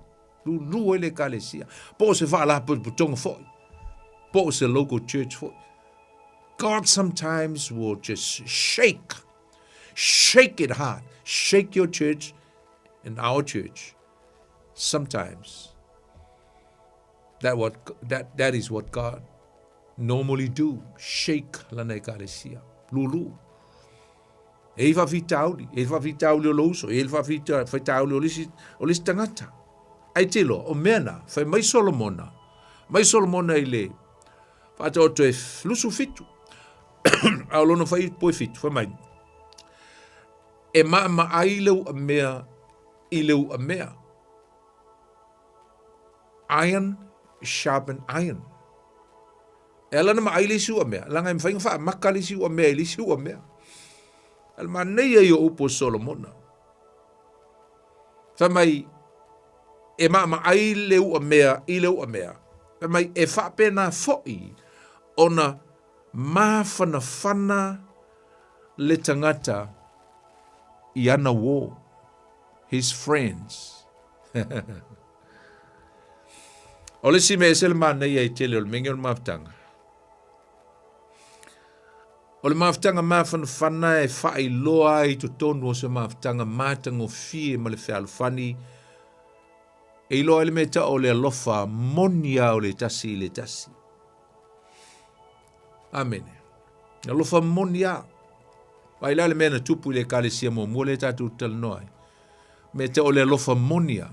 Lu ai le ka lesi. Po se fa la po tonga foi. Po se local church foi. God sometimes will just shake it hard, shake your church and our church. Sometimes that is what God normally do. Shake lana ekalesia. Lulu. Eva vitauli o loso, eva vitauli o lisi tangata. Ai telo o mena, fai mai Solomona ile. Fata o te lusu fitu. Au lono fai poi fitu, fai mai. E ma ai leu a mea. Iron sharpen iron. E ala na ma ai lesi a mea. Langa im fai ngawha maka lesi a mea. Al ma nei e o upo Solomona. Fai mai, e ma ai leu a mea. Fai mai, e whapena foi ona mawhana le tangata I ana wo, his friends. O le si me sele mana ia I tele o le mengi o le maftanga. O le mafutanga mawhanawhana e whai loa I to tonu o se mafutanga mātango fie ma le whealwhani. E iloa ele meta o le alofa monia o le tasi I le tasi. Amen. Alofa monia. Ai la le mena tupu le kalesia mo mua le tatu talanoai. Meta o le alofa monia.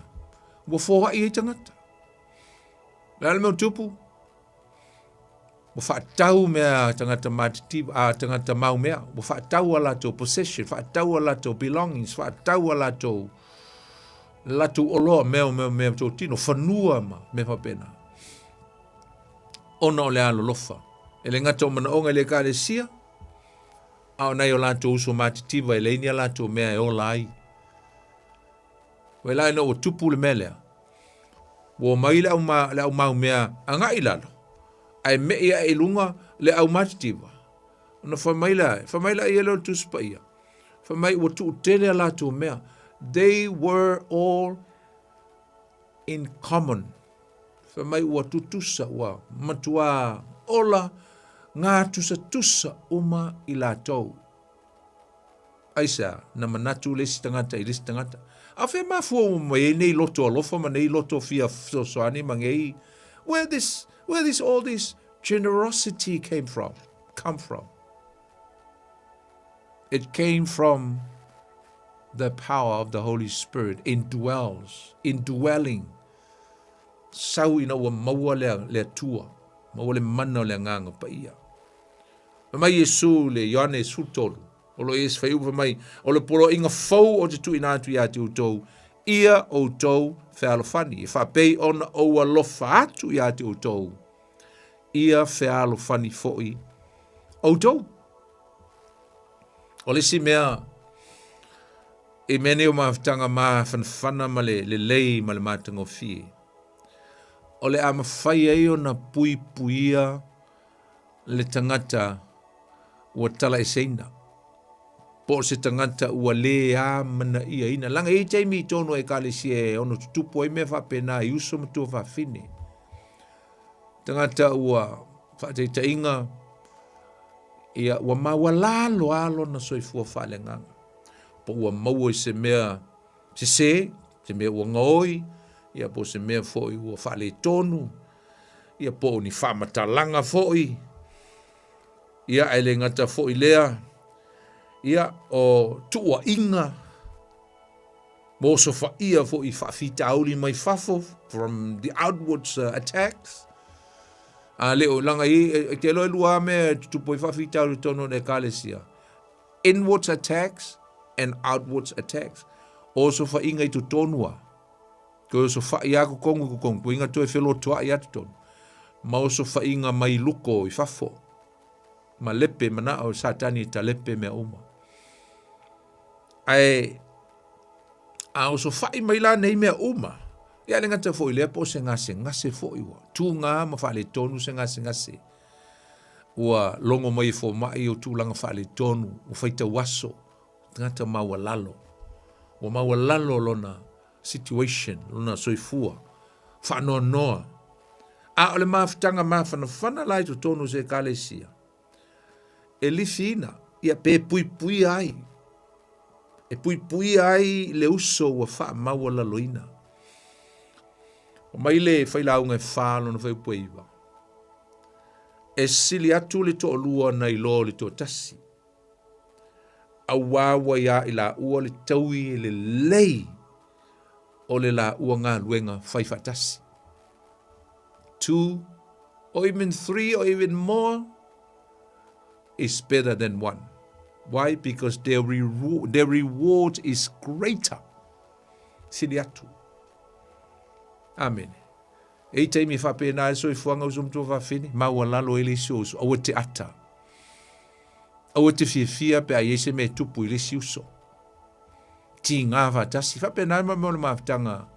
Wa fōha I tangata. La le mea tupu. Wa whaatau mea tangata matitiba, tangata mau mea. Wa whaatau ala tō possession, whaatau ala tō belongings, whaatau ala tō latu oloa mea tō tino, whanua ma me whapena. Ona o le alo lofa. E le ngata o mana onga le kāresia, au nei o lato uso matitiba, e leini a lato mea e ola ai. Wai lai no o tupu le melea. Wo mai le au mau mea anga ilalo. Ai mea e lunga le au matitiba. Ona whamaila I elo tuspa ia. Whamai o tu tele a lato mea. They were all in common. Whamai o tutusa wa matua ola ngā tusa uma I latou. Aisa, na manatu lesi tangata I lesi tangata. A whea mafua mai nei loto alofa, ma nei loto fia soani mangei. Where all this generosity come from? It came from the power of the Holy Spirit indwelling. Sau ina ua maua le tua, maua le mana le nganga pa ia. Mai Yesu le Ioane sutolu, o lo es fai upa mai, o le polo inga fau o te tu inatu ia te utou, ia o tou whealofani, e whapei ona o alofa atu ia te utou, ia whealofani foi o tou. O le si mea, e mene o mawhtanga maa whanwhana ma le lei ma le mātanga o fie. O le ama whai ei o na puia le tangata ua tala e seina. Po se tangata ua le a mana ia ina. Langa e teimi tono e kale si e ono tutupo e me whapena I uso matua whawhine. Tangata ua whateita inga ia ua maua lalo alo na soifua whale nganga. Po ua maua I se mea se mea ua ngoi, ia po se mea foi ua whale tonu, ia po ni whamatalanga foi, ia ele ngata foi lea, ia o tua inga, mo so ia foi whawhita auli mai whafo from the outwards attacks. Leo langa I te loe lua me tupo I whawhita auli tono ne kalesia. Inwards attacks and outwards attacks. O so inga I tu tonua. Ko so ia ko kongu, ko inga tu e whelo toa I atu tonu. Ma o so inga mai luko I whafo. Ma lepe mana o satani ta lepe mea uma. Ai a o so mai la nei mea uma. Ia le ngata fo I lea po se ngase fo I wa. Tu ngā ma whale tonu se ngase. Ua longo mai fo mai o tu langa whale tonu. O whaita waso. Ngata maua lalo. O maua lalo lona situation, lona soifua. Whanoa noa. A ole mawhtanga mawhanawhana lai to tonu se kalesia. E lifina. Ia pe pui ai. E pui ai le uso wa wha maua laloina. O mai le whailaunga e whalo na whaipueiva. E sili atu le to lua na ilo le to tasi. A wawa ia I la ua le taui le lei o le la ua ngā luenga whaifatasi. 2 or even 3 or even more is better than 1. Why? Because their reward is greater. Sili atu. Amen. E taimi whapena e so I fuanga usumtu whawhini, maua lalo ele sioso, awa te ata. Awa te fia pe a yese me tupu I le siuso. Ti ngā whatasi, whapena ma mo le mawhtanga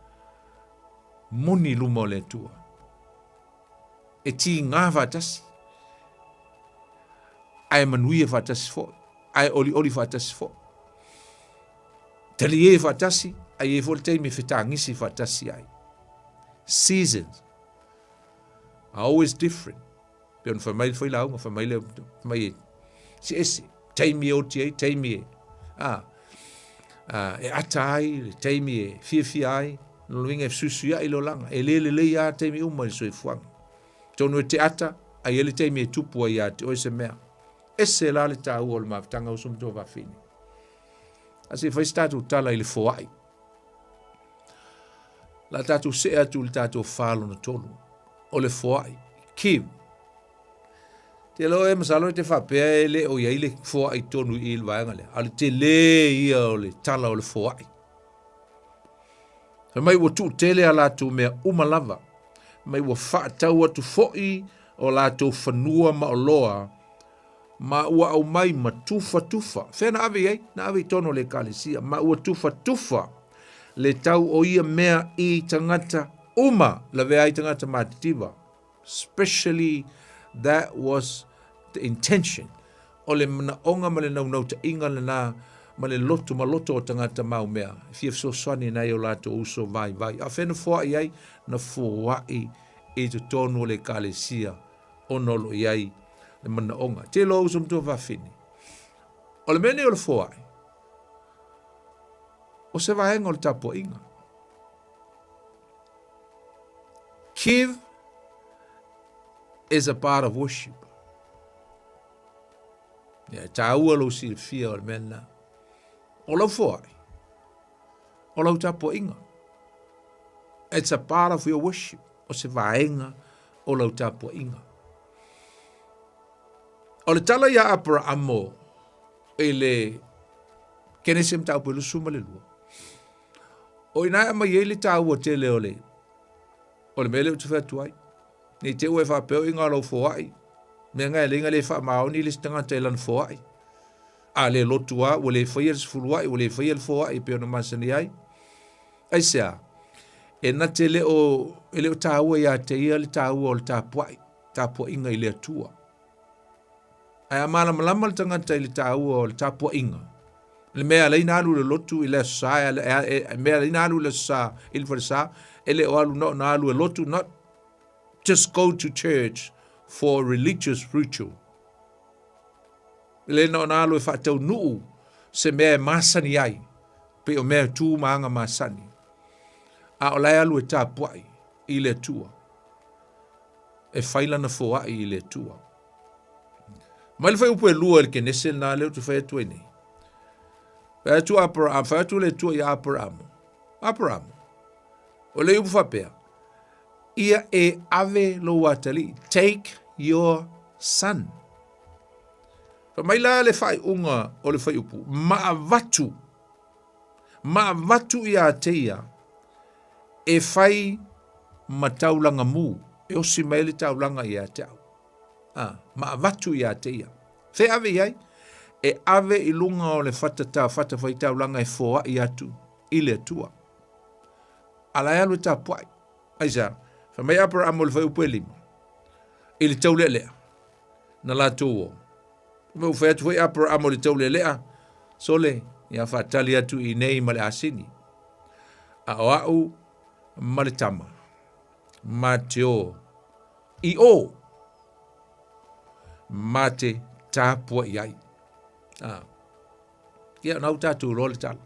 moni luma le tua. E ti ngā whatasi. Ai manui e whatasi fo. Ai oli whatasi fo. Tali e whatasi, ai e volte me whetangisi whatasi ai. Seasons are always different. Pion whamai whailaunga, whamai si ese, taimi o ti ai, taimi e, e ata ai, taimi e fia ai, no luinga e susu ia i lo langa, e le ia taimi uma i soifuanga. Tonu e te ata, ai ele taimi e tupu ai ate, o ese mea. Ese la le ta ua o le mawtanga o sumto wafini. Asi fai statu tala i le foai. La tatu se atu le tatu whalo na tolu. O le foai. Kim. Te lo e masalo te whapea e le o ia i le foai tonu i le vaenga le. Ale te le ia o le tala o le foai. Mai ua tu tele a latu mea umalava. Mai ua wha tau atu foi o latu whanua ma o loa. Ma ua au mai ma tufa. Whena ave ei, na ave tono le kalesia. Ma ua tufa. Le tau o ia mea i tangata uma la vea i tangata matitiwa. Especially that was the intention. O le mana onga ma le nau ta inga le na ma le loto o tangata mau mea. Fief so swani na i o lato uso vai. A whena fua i ai na fua i te tono le kalesia o nolo i ai le mana onga. Te lo usum tu wafini. O le mene o le fua ai. O se vaenga o le tapo inga. Give is a part of worship. Ta ua lo si fia o le mena. O lau foai. O lau tapo inga. It's a part of your worship. O se vaenga o lau tapo inga. O le tala ia apara amo e le kene sem tau pelu suma le lua. O ina ama ye le tau o te leo le. O le mele o te whatuai. Ni te ue whapeo inga lau foai. Mea ngai le inga le wha maoni le stanga te lan foai. A le lotua o le whaia le sifuluai o le whaia le foai peo na masani ai. Ai sea. E na te leo ele o tau ia te ia le tau o le tapuai. Tapua inga i le atua. Ai amala malama le tangata i le tau o le tapua inga. Le mea le ina alu le lotu i le sa, mea le ina alu le sa, il farisa, ele o alu no na alu le lotu, not just go to church for religious ritual. Le no na alu e whaatau nuu, se mea masani ai, pe o mea tū maanga masani. A o lai alu e tāpuai i le tua. E whaila na fua i le tua. Mai le whai upu e lua le kenese na leo tu whai atu e nei. Whaiatu Abraham, whaiatu le tua i Abraham. O le upu whapea. Ia e ave lo watali. Take your son. Mai la le whai unga o le whai upu. Maavatu i a teia. E whai mataulanga mu. E osi mai le taulanga i a tau. Maavatu i a teia. Whai ave iai. E ave i lunga o le whata whai taulanga e fōa i atu, i le atua. Ala alu ta puai. Aisa, whamai apara amo le whai upu e lima. I le tau lea. Na la tōo. Ume u whai atu whai apara amo le tau lea. Sole, ia whatali atu i nei ma le asini. A o au, ma le tama. Ma te o. I o. Ma te tāpua i ai. Ia nau tatu role tala.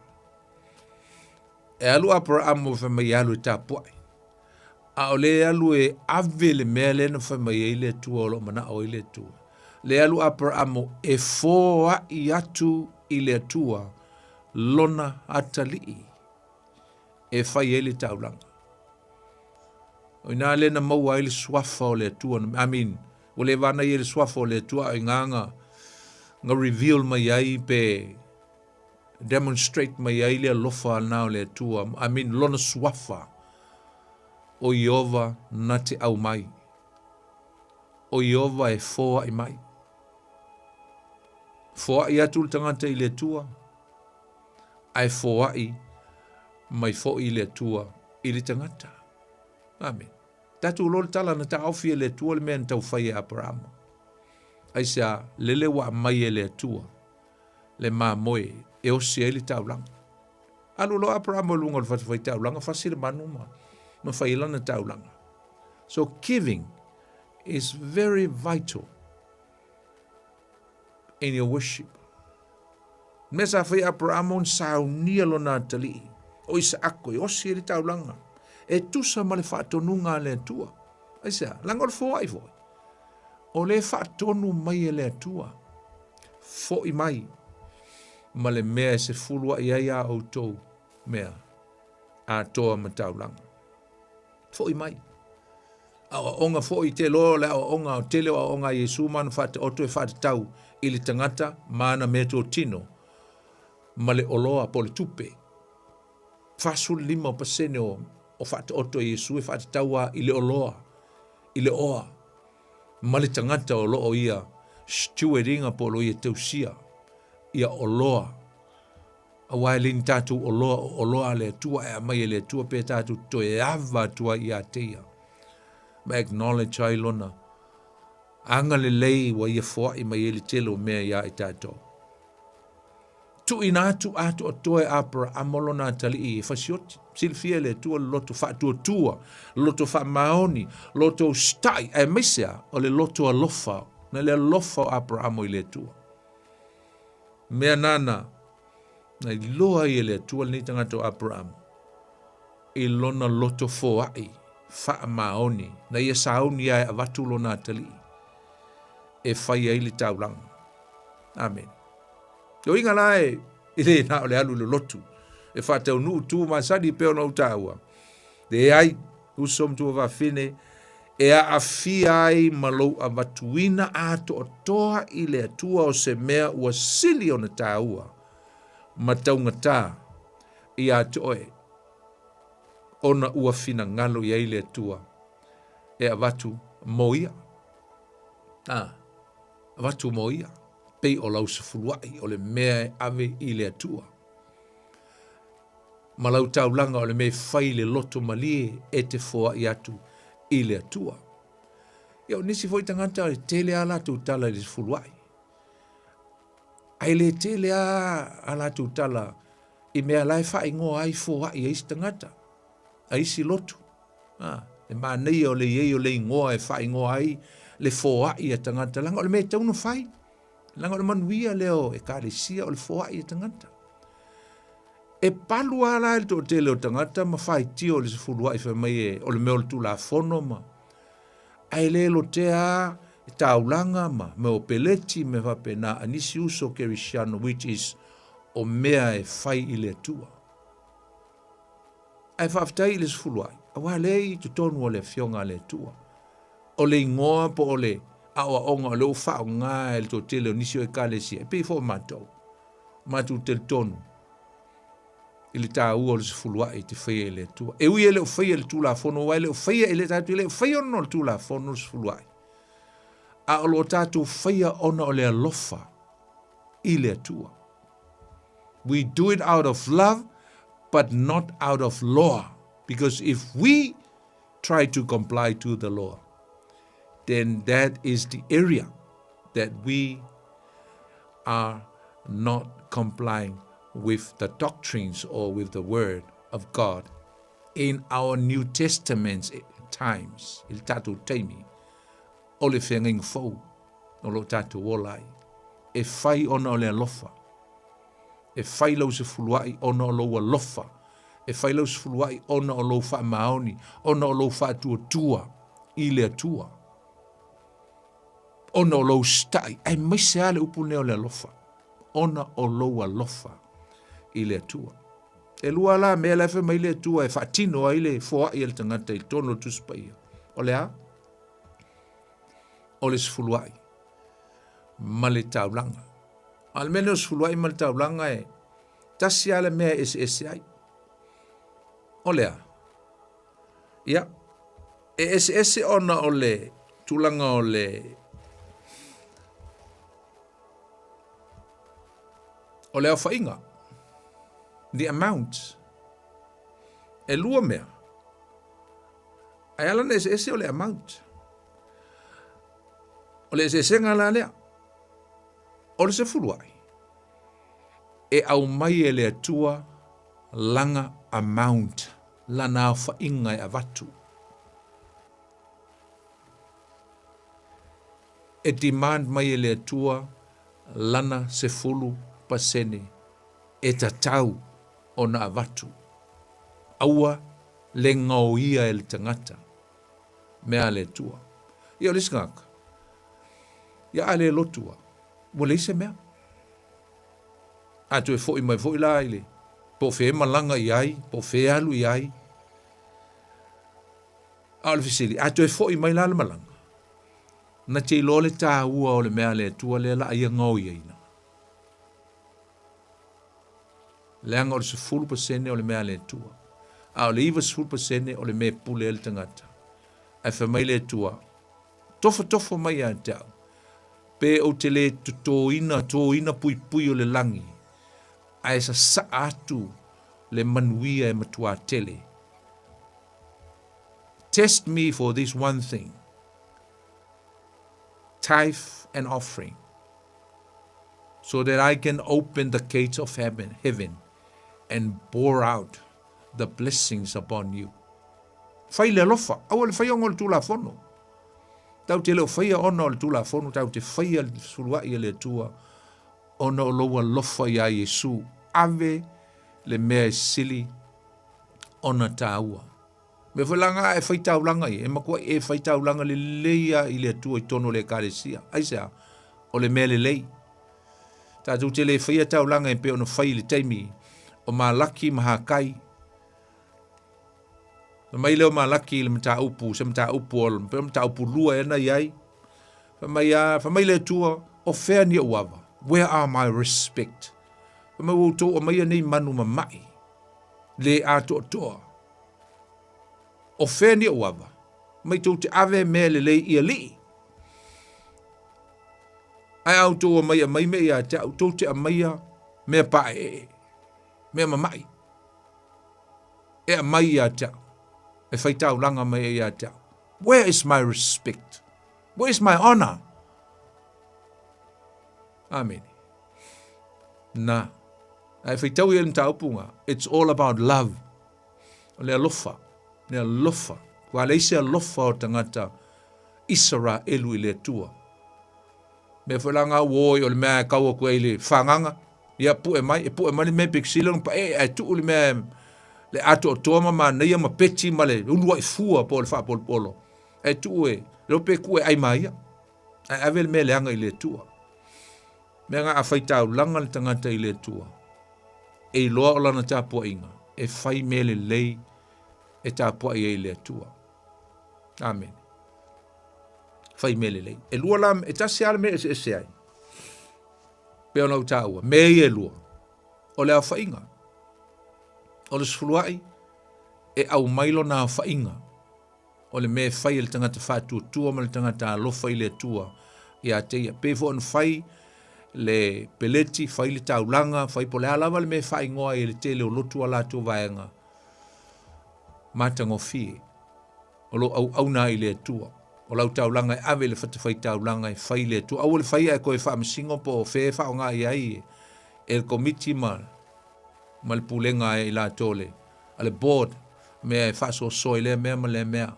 E alu Abraham o whamai alu e tāpuai. A o le alu e ave le mea le na whamai e le tua o lo mana o i le tua. Le alu Abraham e fōa i atu i le tua lona atali. E whai e le taulanga. O ina le na maua i le swafa o le tua. O le vana i le swafa o le tua i nganga. Nga reveal mai ai pe demonstrate mai ai le lofa na le tua. Lona swafa o Iova na te au mai. O Iova e fōa i mai. Fōa i atu le tangata i le tua. Ai fōa i mai fō i le tua i le tangata. Amen. Tatu lor tala na ta awhia le tua le mea tau whai e Abraham. Aisa lele wa mai e le tua. Le ma moe e o si e le taulanga. Anu lo Abraham o lunga le whai taulanga. Whasi le manuma. Ma whai lana taulanga. So giving is very vital. in your worship. Mesa fai Abraham saunia lona tali. O isa ako i osi le taulanga. E tusa ma le whaatonunga le atua. Aisa, langor fōai fōi. O le whaatonu mai le atua. Fōi mai. Ma le mea se fulua i aia au tō mea. A toa ma taulanga. Fōi mai. Awa onga fōi te lo le awa onga o tele wa onga Yesu manu whaate oto e whaate tau. Ili tangata maana me tō tino. Ma le oloa po le tupe. Fasul 5% o whaate oto Yesu e whaate taua i le oloa. I le oa. Ma le tangata o loo ia stewardinga po lo ia tausia. Ia oloa. Awa e lini tātou oloa le tua e amai le tua pe tātou to e ava tua ia teia. Ma acknowledge ai lona. Anga le lei wa ia fua i mai ele telo mea ia i tātou. Tu ina atu o toe apra amolo na tali i fasioti. Silfia le tua loto fa tua, loto fa maoni, loto stai, e mesia o le loto alofa, na le alofa apra amo i le tua. Mea nana, na i loa i le tua ni tangato apra amo. I lona loto foai, fa maoni, na ia sauni ai avatu lona tali. E fai ai li taulang. Amen. Yo inga lai, ile na ole alu le lotu. E whate o nuu tū masadi peo na utaua. De ai, usom tu wa fine, e a awhia ai malou a matuina ato o toa i le atua o se mea ua sili o na tāua. Mataunga tā, i ato oe. Ona ua fina ngalo i ai le atua. E a watu moia. Watu moia. Pei o lau se fuluai o le mea ave i le atua. Malau taulanga o le mea fai le loto malie e te foa i atu i le atua. Iau nisi foi tangata o le tele ala tu tala le fuluai. Ai le tele ala tu tala i mea lai fai ngoa ai foa i eisi tangata. A isi loto. E maa nei o le iei o le ngoa e fai ngoa ai le foa i a tangata. Langa o le mea taunu fai. Langa o le manuia leo e kāresia o le foa i a tangata. E palu ala el to tele o tangata ma fai tio le se fulua i whamai e o le meo le tu la fono ma. Ai le lo tea e taulanga ma me o peleti me vape na anisi uso kerisiano which is o mea e fai i le tua. Ai whaftai i le se fulua i. Awa le i tu tonu o le fionga le tua. O le ingoa po o le awa onga o le ufa o ngā el to tele o nisi o e kālesia. E pei fo matou. Matou tel tonu. Ili tā ua le sefulua i te whaia le tua. E ui ele o whaia le tūla whono, wai le o whaia ele tātu ele o whaia ono le tūla whono le sefulua i. A o lo tātu whaia ono o le alofa i le tua. We do it out of love, but not out of law. Because if we try to comply to the law, then that is the area that we are not complying with the doctrines or with the word of God in our New Testament times. Il tatu teimi, o le whenging fau, o lo tatu wolai, e whai ona o le alofa, e whai lau se fuluai ona o lo alofa, e whai lau se fuluai ona o lo wha maoni, ona o lo wha tua, i le atua, ona o lo stai, ai maise ale upune o le alofa, ona o lo alofa, i le atua. E lua la mea lefe mai le atua e whaatino ai le foa i el tangata i tono tuspaia. O le a? O le sfuluai. Ma le taulanga. Al mene o sfuluai ma le taulanga e tasi ale mea ese ai. O le a? Ia. E ese ona o le tulanga o le au whainga. The amount. E lua mea. Ai alana ese o le amount. O le ese ngala lea. O le se fuluai. E au mai e le atua langa amount. Lana au whainga e avatu. E demand mai e le atua lana se fulu pasene e tatau o na avatu. Aua le ngauia e le tangata mea le tua. Ia le skaka. Ia ale lotua. Mo le se mea. A tu e foi mai foi la ile. Po fe malanga iai, po fe alu iai. Al fisili, a tu e foi mai la malanga. Na te lole ta ua o le mea le tua le la ia ngau ia ina. Le anga o le sefulu pasene o le mea le tua. A o le iwa sefulu pasene o le mea pule el tangata. A fa mai le tua. Tofo mai a tau. Pe o te le tō ina pui o le langi. A esa sa atu le manuia e matua tele. Test me for this one thing. Tithe and offering. So that I can open the gates of heaven and pour out the blessings upon you. Fai le lofa. Awa le fai ongo le tula fono. Tau te leo fai ona o le tula fono. Tau te fai le surua i le tua. Ona o loa lofa ia Yesu. Ave le mea sili ona taua. Me whalanga e whai taulanga i. E makua e whai taulanga le leia i le tua i tono le karesia. Aisea, o le mea le lei. Tātou te le whai taulanga e pe ona whai le taimi. O maa laki maha kai. Na mai leo maa laki le mta upu. Se mta upu o le mta upu lua ena iai. Whamai le tua o whea ni uawa. Where are my respect? Whamai uto o mai nei manu ma mai. Le ato toa. O whea ni uawa. Mai tau te ave mea le lei ia li. Ai au tō mai a mai mea te au tau te a mai a mea pae. Mea ma mai. E a mai a te au. E whai tau langa mai a te au. Where is my respect? Where is my honor? Amen. Na. Ai whai tau i el mta upunga. It's all about love. O le alofa. Le alofa. Kua leise alofa o tangata Isara elu i le tua. Me whalanga woi o le mea kaua kua i le whanganga. Ia pu e mai le mea piksilang pa e tu le mea le ato o toama ma neia ma peti ma le unua i fua po le wha polo. E tu e, lope kue ai mai ia. Ai ave le mea leanga i le tua. Mea ngā a whaitau langa le tangata i le tua. E loa o lana tāpua inga. E whai mea le lei e tāpua i le tua. Amen. Whai mea le lei. E lua lam, e tasi ala mea e ai. Pea nau tāua. Mea i e lua. O le a whainga. O le sfuluai. E au mailo na whainga. O le mea whai le tangata whātua tua ma le tangata alofa i le tua. I a teia. Pefo an whai le peleti, whai le taulanga, whai po le alawa le mea whai ngoa i le te leo lotu ala tu vaenga. Matango fie. O lo au na i le tua. O lau taulanga e ave le whata whai taulanga e whai le tua. Au le whai e koe wha msingo po whee wha o ngā i ai. E le komiti ma le pulenga e la tole. A le board mea e wha so soi le mea ma le mea.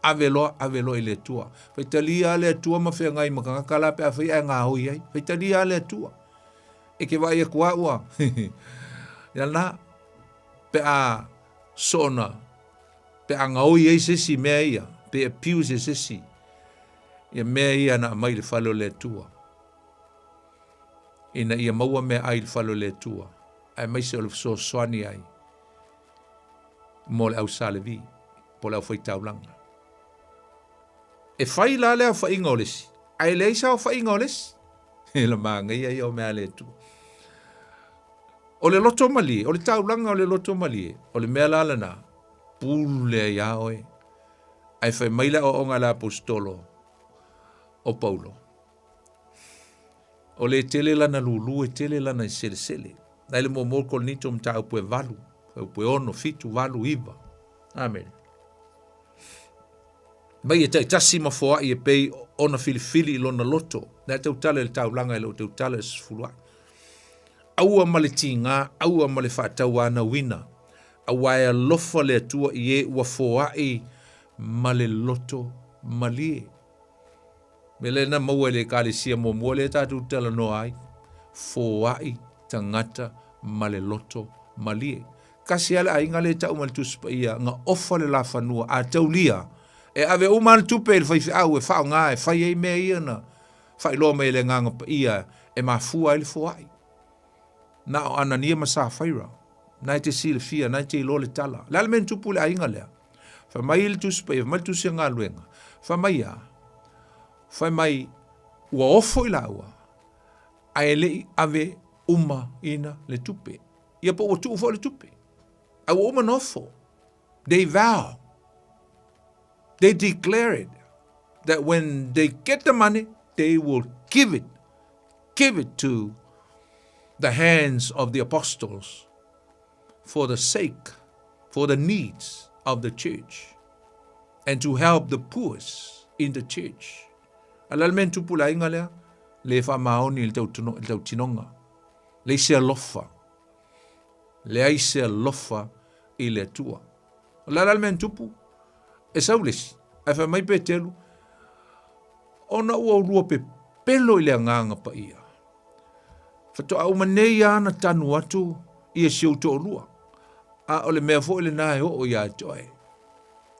Ave lo i le tua. Whai talia le tua ma whea ngai makangakala pe a whai e ngā hui ai. Whai talia le tua. E ke vai e kua ua. Ia na. Pe a sona. Pe a ngau i sesi mea ia. Pe a piu se sesi. Ia mea ia na mai le whalo le tua. Ina ia maua mea ai le whalo le tua. Ai mai se o le so soani ai. Mo le au salevi. Po le au whaitaulanga. E whai la le au whainga o lesi. Ai le isa au whainga o lesi. E la maanga ia o mea le tua. O le loto mali. O le taulanga o le loto mali. O le mea la lana. Pule ia oe. Ai whai maila o onga la apostolo. O Paulo. O le tele lana lulu e tele lana i sele sele. Nai le mo kolnito mta upu e valu. Upu e ono, fitu, valu, iba. Amen. Mai e tasi mafoa i e pei ona filifili i lona loto. Nai te utale le taulanga i lo te utale sfulua. Aua male tinga, aua male whaatau ana wina. Aua e lofa le atua i e ua foa i male loto malie. Me le na maua le kāle sia mo mua le tātou tala no ai. foai tangata ma le loto malie. Kasi ala ainga le tau mal tuspa ia nga ofa le la fanua a taulia. E ave umal tupe il fai au e fao ngā e fai ei mea ia na. Fai loa me le nganga pa ia e ma fua ili foai. Na o anania ma sa faira. Na te sile fia, na te ilo le tala. Lala men tupu le ainga lea. Fa mai ili tuspa ia, mai tusia ngā luenga. Fa mai a. Fa mai ua ofo ila ua. A ele ave uma ina le tupe. Ia po o tu le tupe. A uma nofo. They vow. They declare it. That when they get the money, they will give it to the hands of the apostles for the sake, for the needs of the church, and to help the poor in the church. Alalmen tupula inga lea, le fa maoni il tau tinonga, le se lofa, le ai se lofa i le tua. Alalmen tupu, e saulesi, ai fa mai pe telu, ona ua urua pe pelo i le nganga pa ia. Fato au manei ana tanu atu ia siu to rua. A ole mea fo ile nai o ia toe.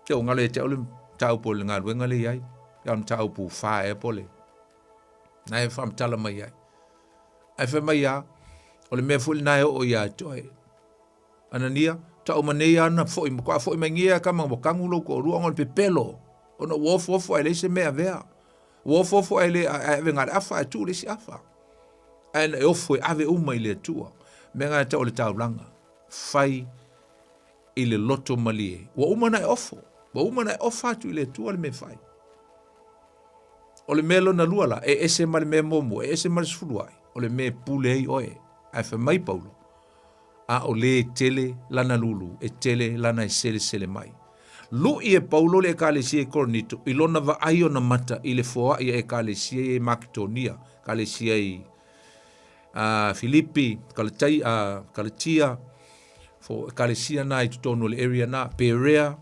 Te o ngale te ole tau po le ngalu ngale iai. Ia tau pu fa e pole. Nai fam tala mai iai. Ai fa mai ia ole mea fo ile nai o ia toe. Anania tau manei ana fo i kwa fo i mangia kama mo kangulo ko rua ngol pe pelo. Ona wofo ai le se mea vea. Wofo ai le ave ngal afa tu le si afa. Aina e ofo e ave uma i le tua. Menga e tau le tau langa. Fai i le loto malie. Wa uma na e ofo. Wa uma na e ofa atu i le tua le me fai. O le melo na luala. E ese ma le me momo. E ese ma le sfuluai. O le me pule ei oe. Ai fa mai paulo. A o le tele lana lulu. E tele lana e sele mai. Lu i e paulo le e kalesia e koronito. I lona va aio na mata i le foa i e kalesia e makitonia. Kalesia i Filipi, Kalatia, for Kalesia na i tutono le area na, Perea,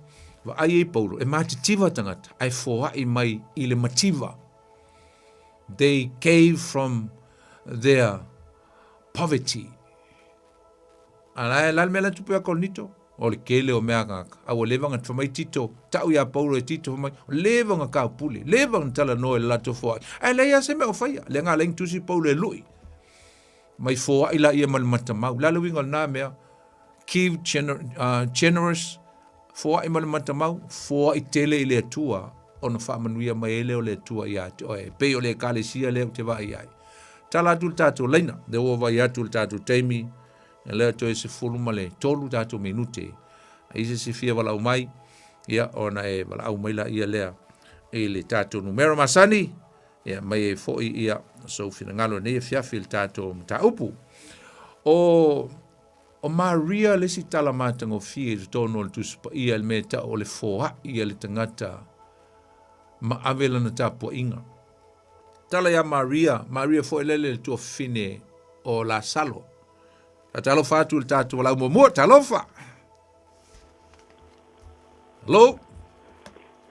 wa ai e paulo, e matitiva tangata, ai foa i mai i le mativa. They gave from their poverty. Ala mela tupea kolnito, o le kele o mea ngaka, a o levanga tfamai tito, tau ia paulo e tito famai, levanga ka pule, levanga tala no e lato foa. Ai leia se mea o faya, le ngā leng tusi paulo e lui. Mai foa ila ia mal matamau. Lalo wingal na mea, give generous, foa i mal matamau, foa i tele i le atua, ona wha manuia mai ele o le atua i ate, oe, pei o le kalesia leo te vai ai. Tala atu tātou leina, de o vai atu tātou teimi, e leo to e se fuluma le tolu tātou minute, a ise se fia wala umai, ia ona e wala au maila ia lea, e le tātou numero masani, ia mai e foi ia, so fina ngalo ne fiafil tato mtaupu o Maria le si tala matango fie tono le tuspa ia le meta o le foa ia le tangata ma avela na tapo inga tala ya Maria fo lele le tu fine o la salo talo fatu le tato la mo talofa lo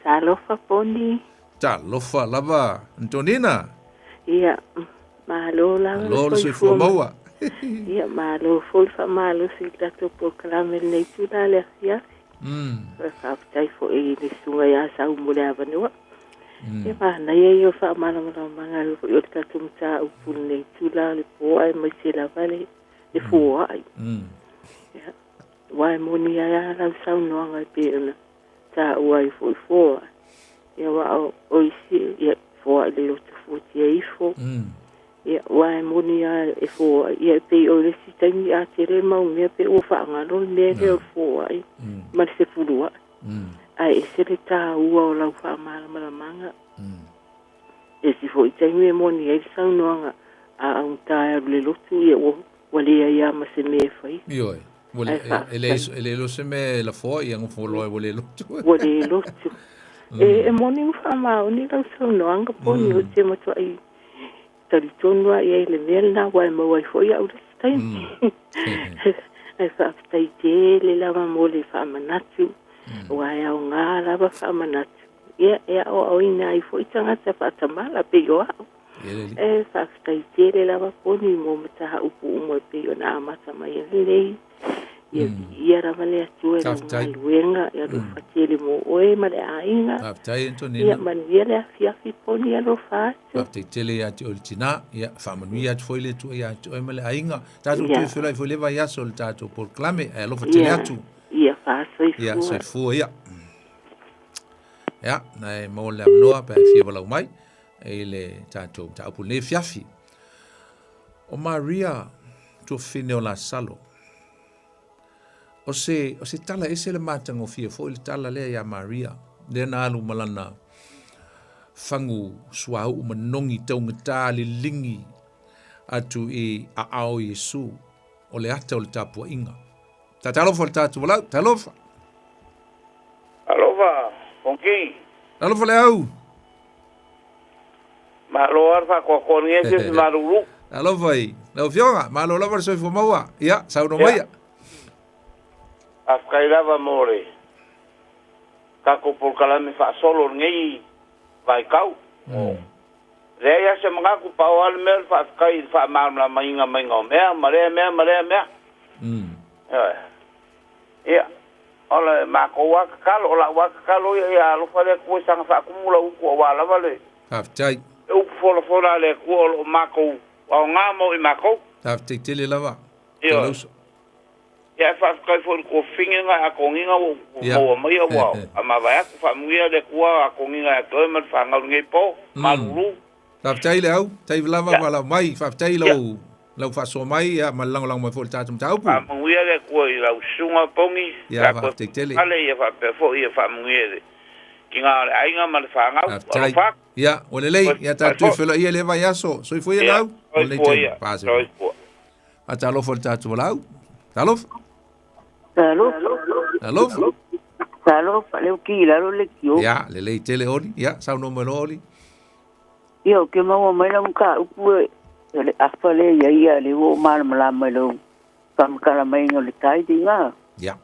talofa poni talofa lava Antonina. Ia, malo la. Malo se Samoa. Ia, malo foi fa malo se tato po kalame nei tula le ia. Fa tai fo e le sunga ya sa umule avanua. Ia pa na ia fa malo manga yo tato mta upul nei tula le po ai mai se la vale le fo ai. Ia, wai moni ya la sa no nga pe na. Ta wai fo. Ia wa o isi ia fo le lotu ia ifo ia wai moni ia e fo ia pe o le sitangi a tere mau me pe o fa ngalo me le fo ai ma se fulua ai se le ta ua o la fa mala manga e si fo itangi moni ia sa no a un ta le lotu ia o wale ia ma se me fai yo ele lo se me la fo ia un fo lo wale lotu e moni fa ma oni la so no anga poni o te mato ai talitonu ai le merna wa mo wai fo ia o stai ai fa stai le la mo le fa manatu wa ia o nga la fa manatu ia o ina ai fo itanga te fa tamala pe yo E whaktai tere lawa poni mo mataha upu umo pe o na amata mai lei. Ia ramale atu e runga luenga ia ru whatele mo oe ma le ainga. Whaftai ento nena. Ia manuia le afiafi poni alo whātu. Whaftai tele ia te olitina, ia whamanui atu foile tu ia atu oe ma le ainga. Tātou tui whilai foile vai aso le tātou porklame, ai alofa tele atu. Ia whāsoi fua. Ia soi fua ia. Ia, nai mo le amnoa pe fia walau mai, e le tātou tāupu ne fiafi. O Maria tu fine o la salo. O se tala ese le matango fia fo le tala lea ia Maria. Le na alu malana fangu suau manongi taungata le lingi atu i a ao Yesu o le ata o le tapua inga. Ta talofa le tatu walau, talofa. Alofa, konki. Talofa le au. Ma lo arfa ko kongiese ma lulu. Talofa i. Lau fionga, ma lo lava soi fumaua. Ia, sauno maia. Afkairava more. Kako por kalame fa solo ngai vai kau. Rea se mangaku pawal mel fa kai fa mamla mainga mainga mea. Ya. Ola mako wakalo la wakalo ya lo fa le ku sang fa kumula ku wala vale. Haftai. U fola le ku o mako wa ngamo I mako. Haftai tele lava. Yo. Ya fa kai for ko finga a konginga o mai wa ama va ku fa muia le ku a konginga to me fa ngal ngai po malulu. Haftai le au, tai lava wala mai, haftai lo. Lau fa so mai ya malang mai fo tatum taupu. Fa muia le ku I lau sunga pongi. Ya fa tele. Ale ya fa pe fo ya fa muia le. Kinga ainga mal fa ngau. Fa. Ya, o le lei ya tatu felo ia le vai aso. So foi lau. O le te pase. Ata lo fo tatu lau. Talof. Talof, le ki la le kio. Ya, le lei tele oli, ya, sa no mo oli. Yo ke mau mai la ka upu le afale ia le o mal mala mai lo. Kam kala mai no le tai dinga. Ya.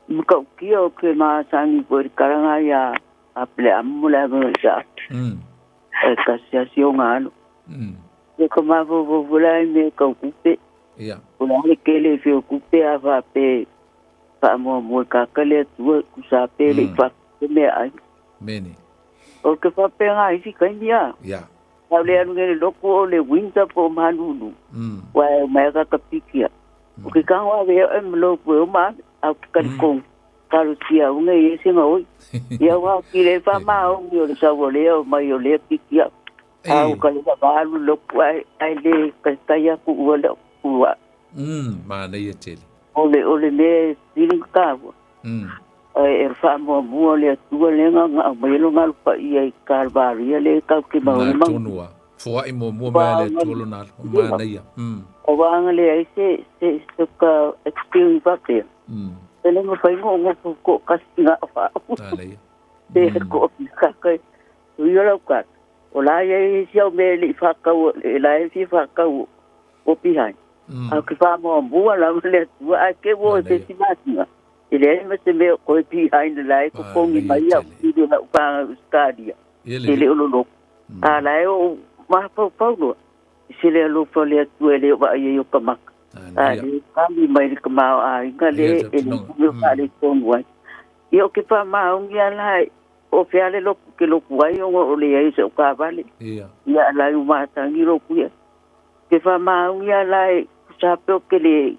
Muka kio ke ma sangi por karanga ya aple amula mo ja. Association ano. E como vou lá me ocupe. Ya. Una le que le fio ocupe ava pe pa mo ka kale tu ku sa pe le fa me ai. Meni. O que fa pe ai si kan dia. Ya. Ale anu le loko le winter po manunu. Wa me ka pikia. O que kan wa ve em lo po ma au kan con. Kalau sia unga yesi ngoi. Ya wa ki le fa ma o yo le sa le o mai o le pikia. Au ka le ba lu lo ai le ka ya ku wala ku. Ma nei e tele. Ole me siling ka. E fa mo le tu le nga mai lo ngal pa I karbaria le ka ki ma ma. Tonua. Fo ai mo ma le tolo na ma nei. O wanga le ai se ka experience pa te. Ele mo fai ngo ko kastinga fa. Tale. Te ko ka ka. Yo lo ka. Ola ye si o me li fa ka o la si fa ka o pi hai. Au que vamos boa lá le tu a que vou te simatinga. Ele me se me ko pi hai la ko kongi mai a video na pa stadia. Ele o lo. Ala o ma pa lo. Se le lo fo le tu ele va ye ko mak. Ali kami mai ko ma a ngale ele mo fa le kon wa. Yo que pa ma un ya la o fiale lo que lo kuai o le ai se ka vale. Ya la u ma tangi lo ku ya. Que fa ma un ya la sabe que le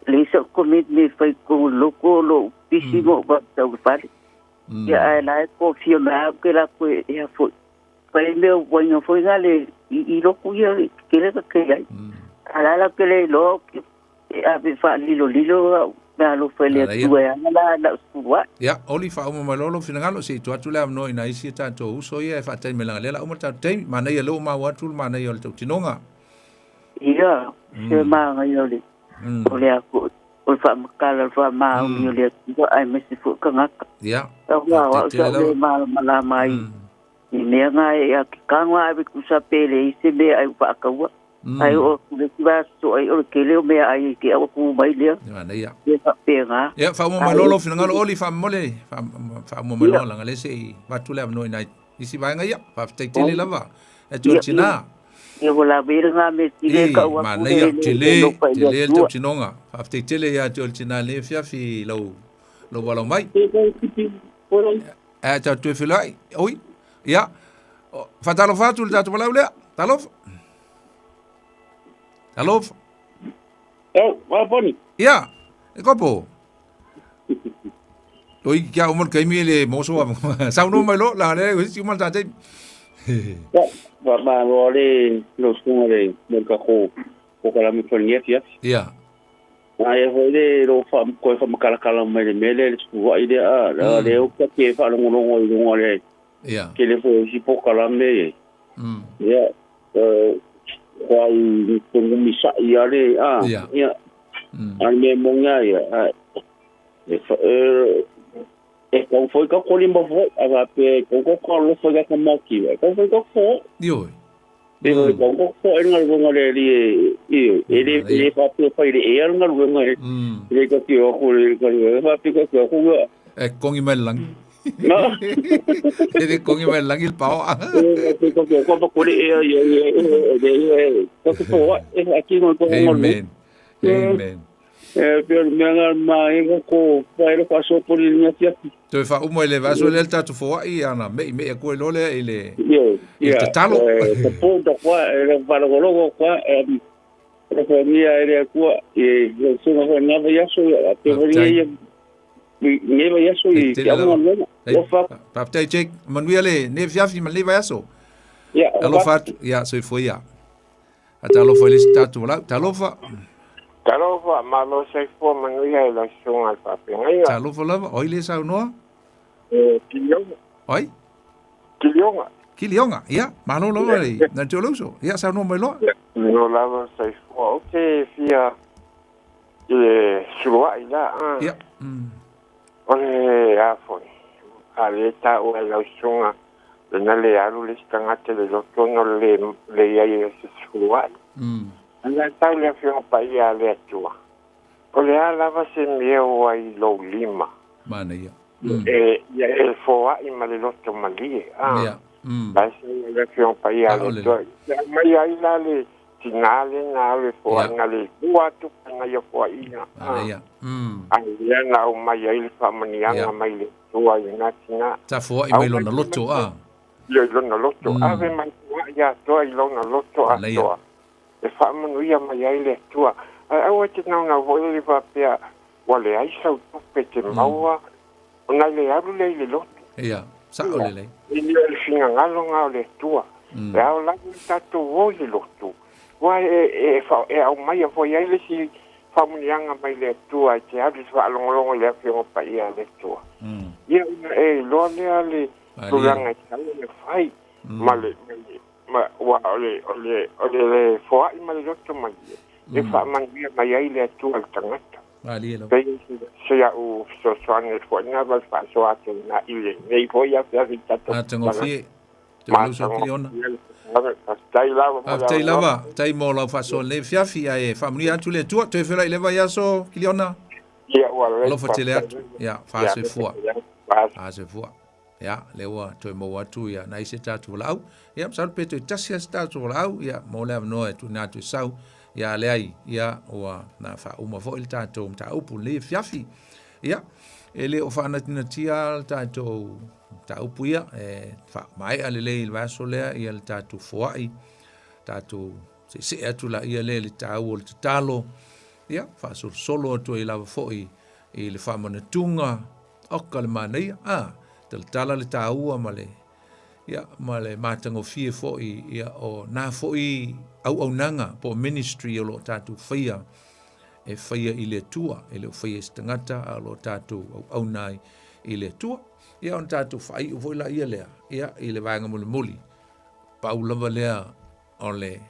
hizo commitment fue con loco lo pisimo va a vale. Ya la confirma que la fue ya fue. Fue bueno fue gale y lo cuyo que le que hay. A la que le lo a fa lilo na lo fue le tu la suwa. Ya, oli fa mo malolo finangalo si tu atu le no ina isi tanto uso ia fa tai melanga lela o ta tai mana ia lo ma watu mana ia to tinonga. Iya, se ma ngayoli. Ole aku, o fa makala fa ma ngayoli tu ai mesti fu kangaka. Ya. Wa sa le ma mala mai. Ni ngai ya kangwa bi kusa pele ise be ai fa kawa. Ai o le ba so ai o ke le me ai ke o ku mai le. Mana ia. Ya fa penga. Ya fa mo malolo finangalo oli fa mole fa mo malolo ngale se watu le no ina isi ba ngai ya fa tai tele lava. e tu tina e wala bira me tile ka wa ma nei tele tu tinonga afte tele ya tu tina le fiafi lo wala mai e ta tu filai oi ya fatalo fatu ta tu wala le talof wa boni ya e kopo oi kia umon kai mi le moso sa no mai lo la le si man ta te ba lo le lo sunga le ka ko kala mi fonia fia ya ai ho le lo fa ko fa kala mai le mele su wa ide a le o ka ke fa lo ngo le ya ke le fo si po kala me ya kwa i kongu misa ia le ya an me monga ya kung foi ka kolimba fo ava pe kung ko lo foi ka moki kung foi ka fo yo pero kung ko fo en algo ngale ele fa pe fa ele e algo ngale le ka tio ko le ka fa pe ka ko e kong i lang no e kong i lang il pao ko le ko fo aquí no ko amen pero me hagan más ko para pasó por el niño tu fa umo ele vaso le tatu fo ai ana me ko lo le ele te talo te punto qua era para logo qua prefería era qua y eso no nada ya soy te vería ni vaya soy ya no pa tai check man le ne fiafi man le vaso ya alo fat ya so foi ya ata lo foi le tatu la talofa Talofa malo se fo manuia la son al papel. Talofa lava oile sa no? Kilionga. Oi? Kilionga, ya. Malo lava na toloso. Ya sa no mai lo. No lava se fo. Okay, fia. Sulwa ila. Ya. Ole afo. Aleta o la son na le alu le stangate le loto no le ya sulwa. Anda tau le fio pai a le atua. O le ala va se meo ai lo lima. Mana ia. Ya el foa i ma le loto malie. Ya. Ba se le fio pai a le atua. Mai ai la le tinale na le foa na le ua tu na ia foa ina. Ia. Ai ia na o mai ai le fa manianga mai le tua i na tina. Ta foa i mai lo na loto a. Ia lo na loto. Ave mai ia toa i lo na loto a toa. E fa manuia mai ai le tua. Au te na voi va pia wale ai sau tupe te maua. Ona le aru le loto. Ia, sa o le. Ni le singa ngalo nga le tua. E au la tato wo le loto. Wa fa au mai foi ai le si fa munianga mai le tua te aru fa longo le fio pa ia le tua. Ia lo le ale tulanga le fai. Male wa ole foa i male loto mai e fa mangia mai ai le tu al tangata ali lo se ya u so swan fo na va fa so atu na ile nei fo ya fa vitato tango fi te lo so kiliona tai lava tai mo la fa so le fiafi ai fa mri atu le tu te fe le va ya so kiliona ya wa lo fa tele ya fa se fo se fo ya lewa to mo watu ya na ise tatu lau ya sal peto tasia tatu lau ya mo le no tu na tu sau ya le ai ya wa na fa uma fo il tatu ta upu le fiafi ya ele o fa na tia tatu ta upu ya fa mai ale le il vaso le ya il tatu fo ai tatu se atu la ia le ta o talo ya fa solo to i lava fo i le fa mana tunga o kalmana ya tala le taua male ya male matango fie fo ia o na fo i au nanga po ministry o lo tatu fia e fia i le tua e le fia stangata a lo tatu au nai i le tua ia on tatu fai o la ia lea ia i le vanga muli paula lea o le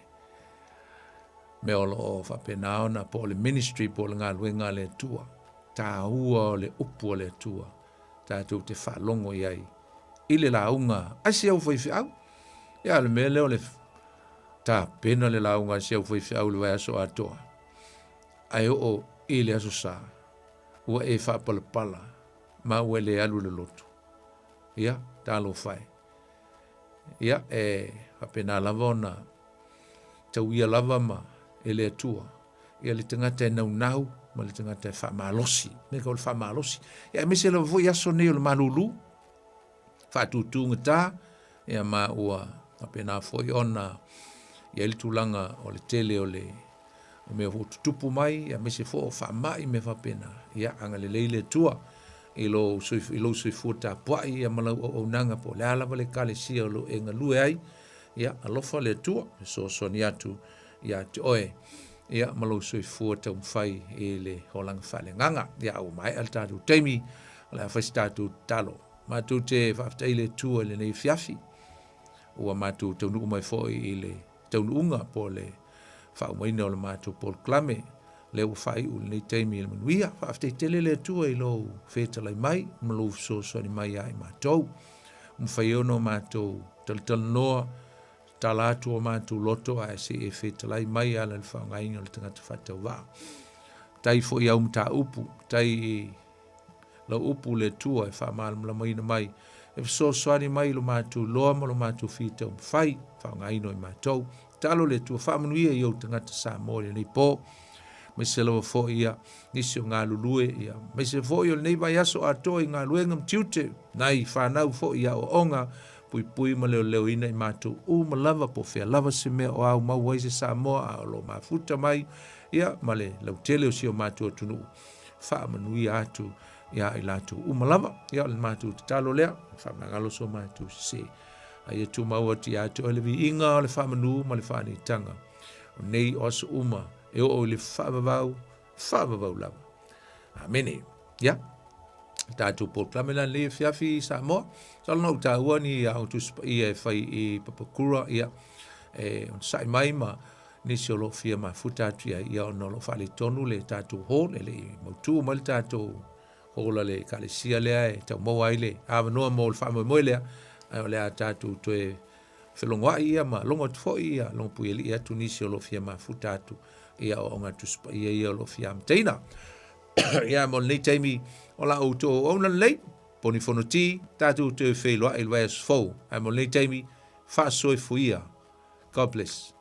me o lo fa penao na po le ministry po le ngaluenga le tua taua o le upu le tua tatu te whalongo iai. Ile launga, asi au fai fiau. Ia le mele o le ta pena le launga asi au fai fiau le vai aso atoa. Ai o ile aso sa. Ua e whapalapala. Ma ua le alu le loto. Ia, talo fai. ia hapena lava ona tauia lava ma ele atua ia le tangata e nau ma le tangata e whaamalosi me ka o le whaamalosi ia me se lava foi aso nei o le malulu whaatutunga tā ia ma ua hapena foi ona ia le tūlanga o le tele o le o mea tutupu mai ia me se fo o whaamai me whapena ia anga le leile tua ilo soifu ta puai ia malau o nanga po le alava le kale sia lo e ngalue ai ia alofa le tua so soni atu ia te oe ia malau soifu ta umfai e le holang fale nganga ia o mai al tatu teimi la festatu talo matu te whafta ile tua le nei fiafi ua matu taunu umai fo i le taunu unga po le whaumaina o le matu Paul Klame le o fai u nei teimi le manuia whafte tele le tua i lo whetalai mai malo so ni mai ai matou mwhai ono matou tal noa talatu o matou loto a se e whetalai mai ala le whaungainga le tangata whatau wā tai fo i au mta upu tai la upu le tua e whaamalam la maina mai e so ni mai lo matou loa ma lo matou whita mwhai whaungaino i matou talo le tua whamanuia i au tangata Samoa le nei po me se lawa fo ia nisi o ngā lulue ia me se fo ia nei vai aso ato i ngā luenga mtiute nai whanau fo ia o onga pui ma leo ina i mātou ma lava po whea lava se mea o au mau waise Samoa a o lo mafuta mai ia ma le lau tele o si o mātou atunu whamanui atu ia i lātou ma lava ia le mātou talo lea whamangalo so mātou se ai e tu mau ati atu o le vi inga o le whamanu ma le whani tanga o nei o aso e o le whaavavau lava. Amene. Ia. Tātou Paul Klame la le fiafi Samoa. Sala nau tāua ni au tuspa ia e whai i Papakura ia. On sai mai ma nisi o lo fia ma futa atu ia o nolo whale tonu le tātou hō le mautu ma le tātou hōla le kalesia lea e tau maua i le. Awanoa mo le whaamoi moe lea. Ai o lea tātou toe whelonga ia ma longa tufo ia longa pueli ia tu nisi o lo fia ma futa atu. Ia o ngā tuspa ia lo fiam teina. Ia mo nei taimi o la auto o na lei poni fono ti tatu te wheloa i lwea sfou. Ia mo nei taimi whaasoi fuia. God bless.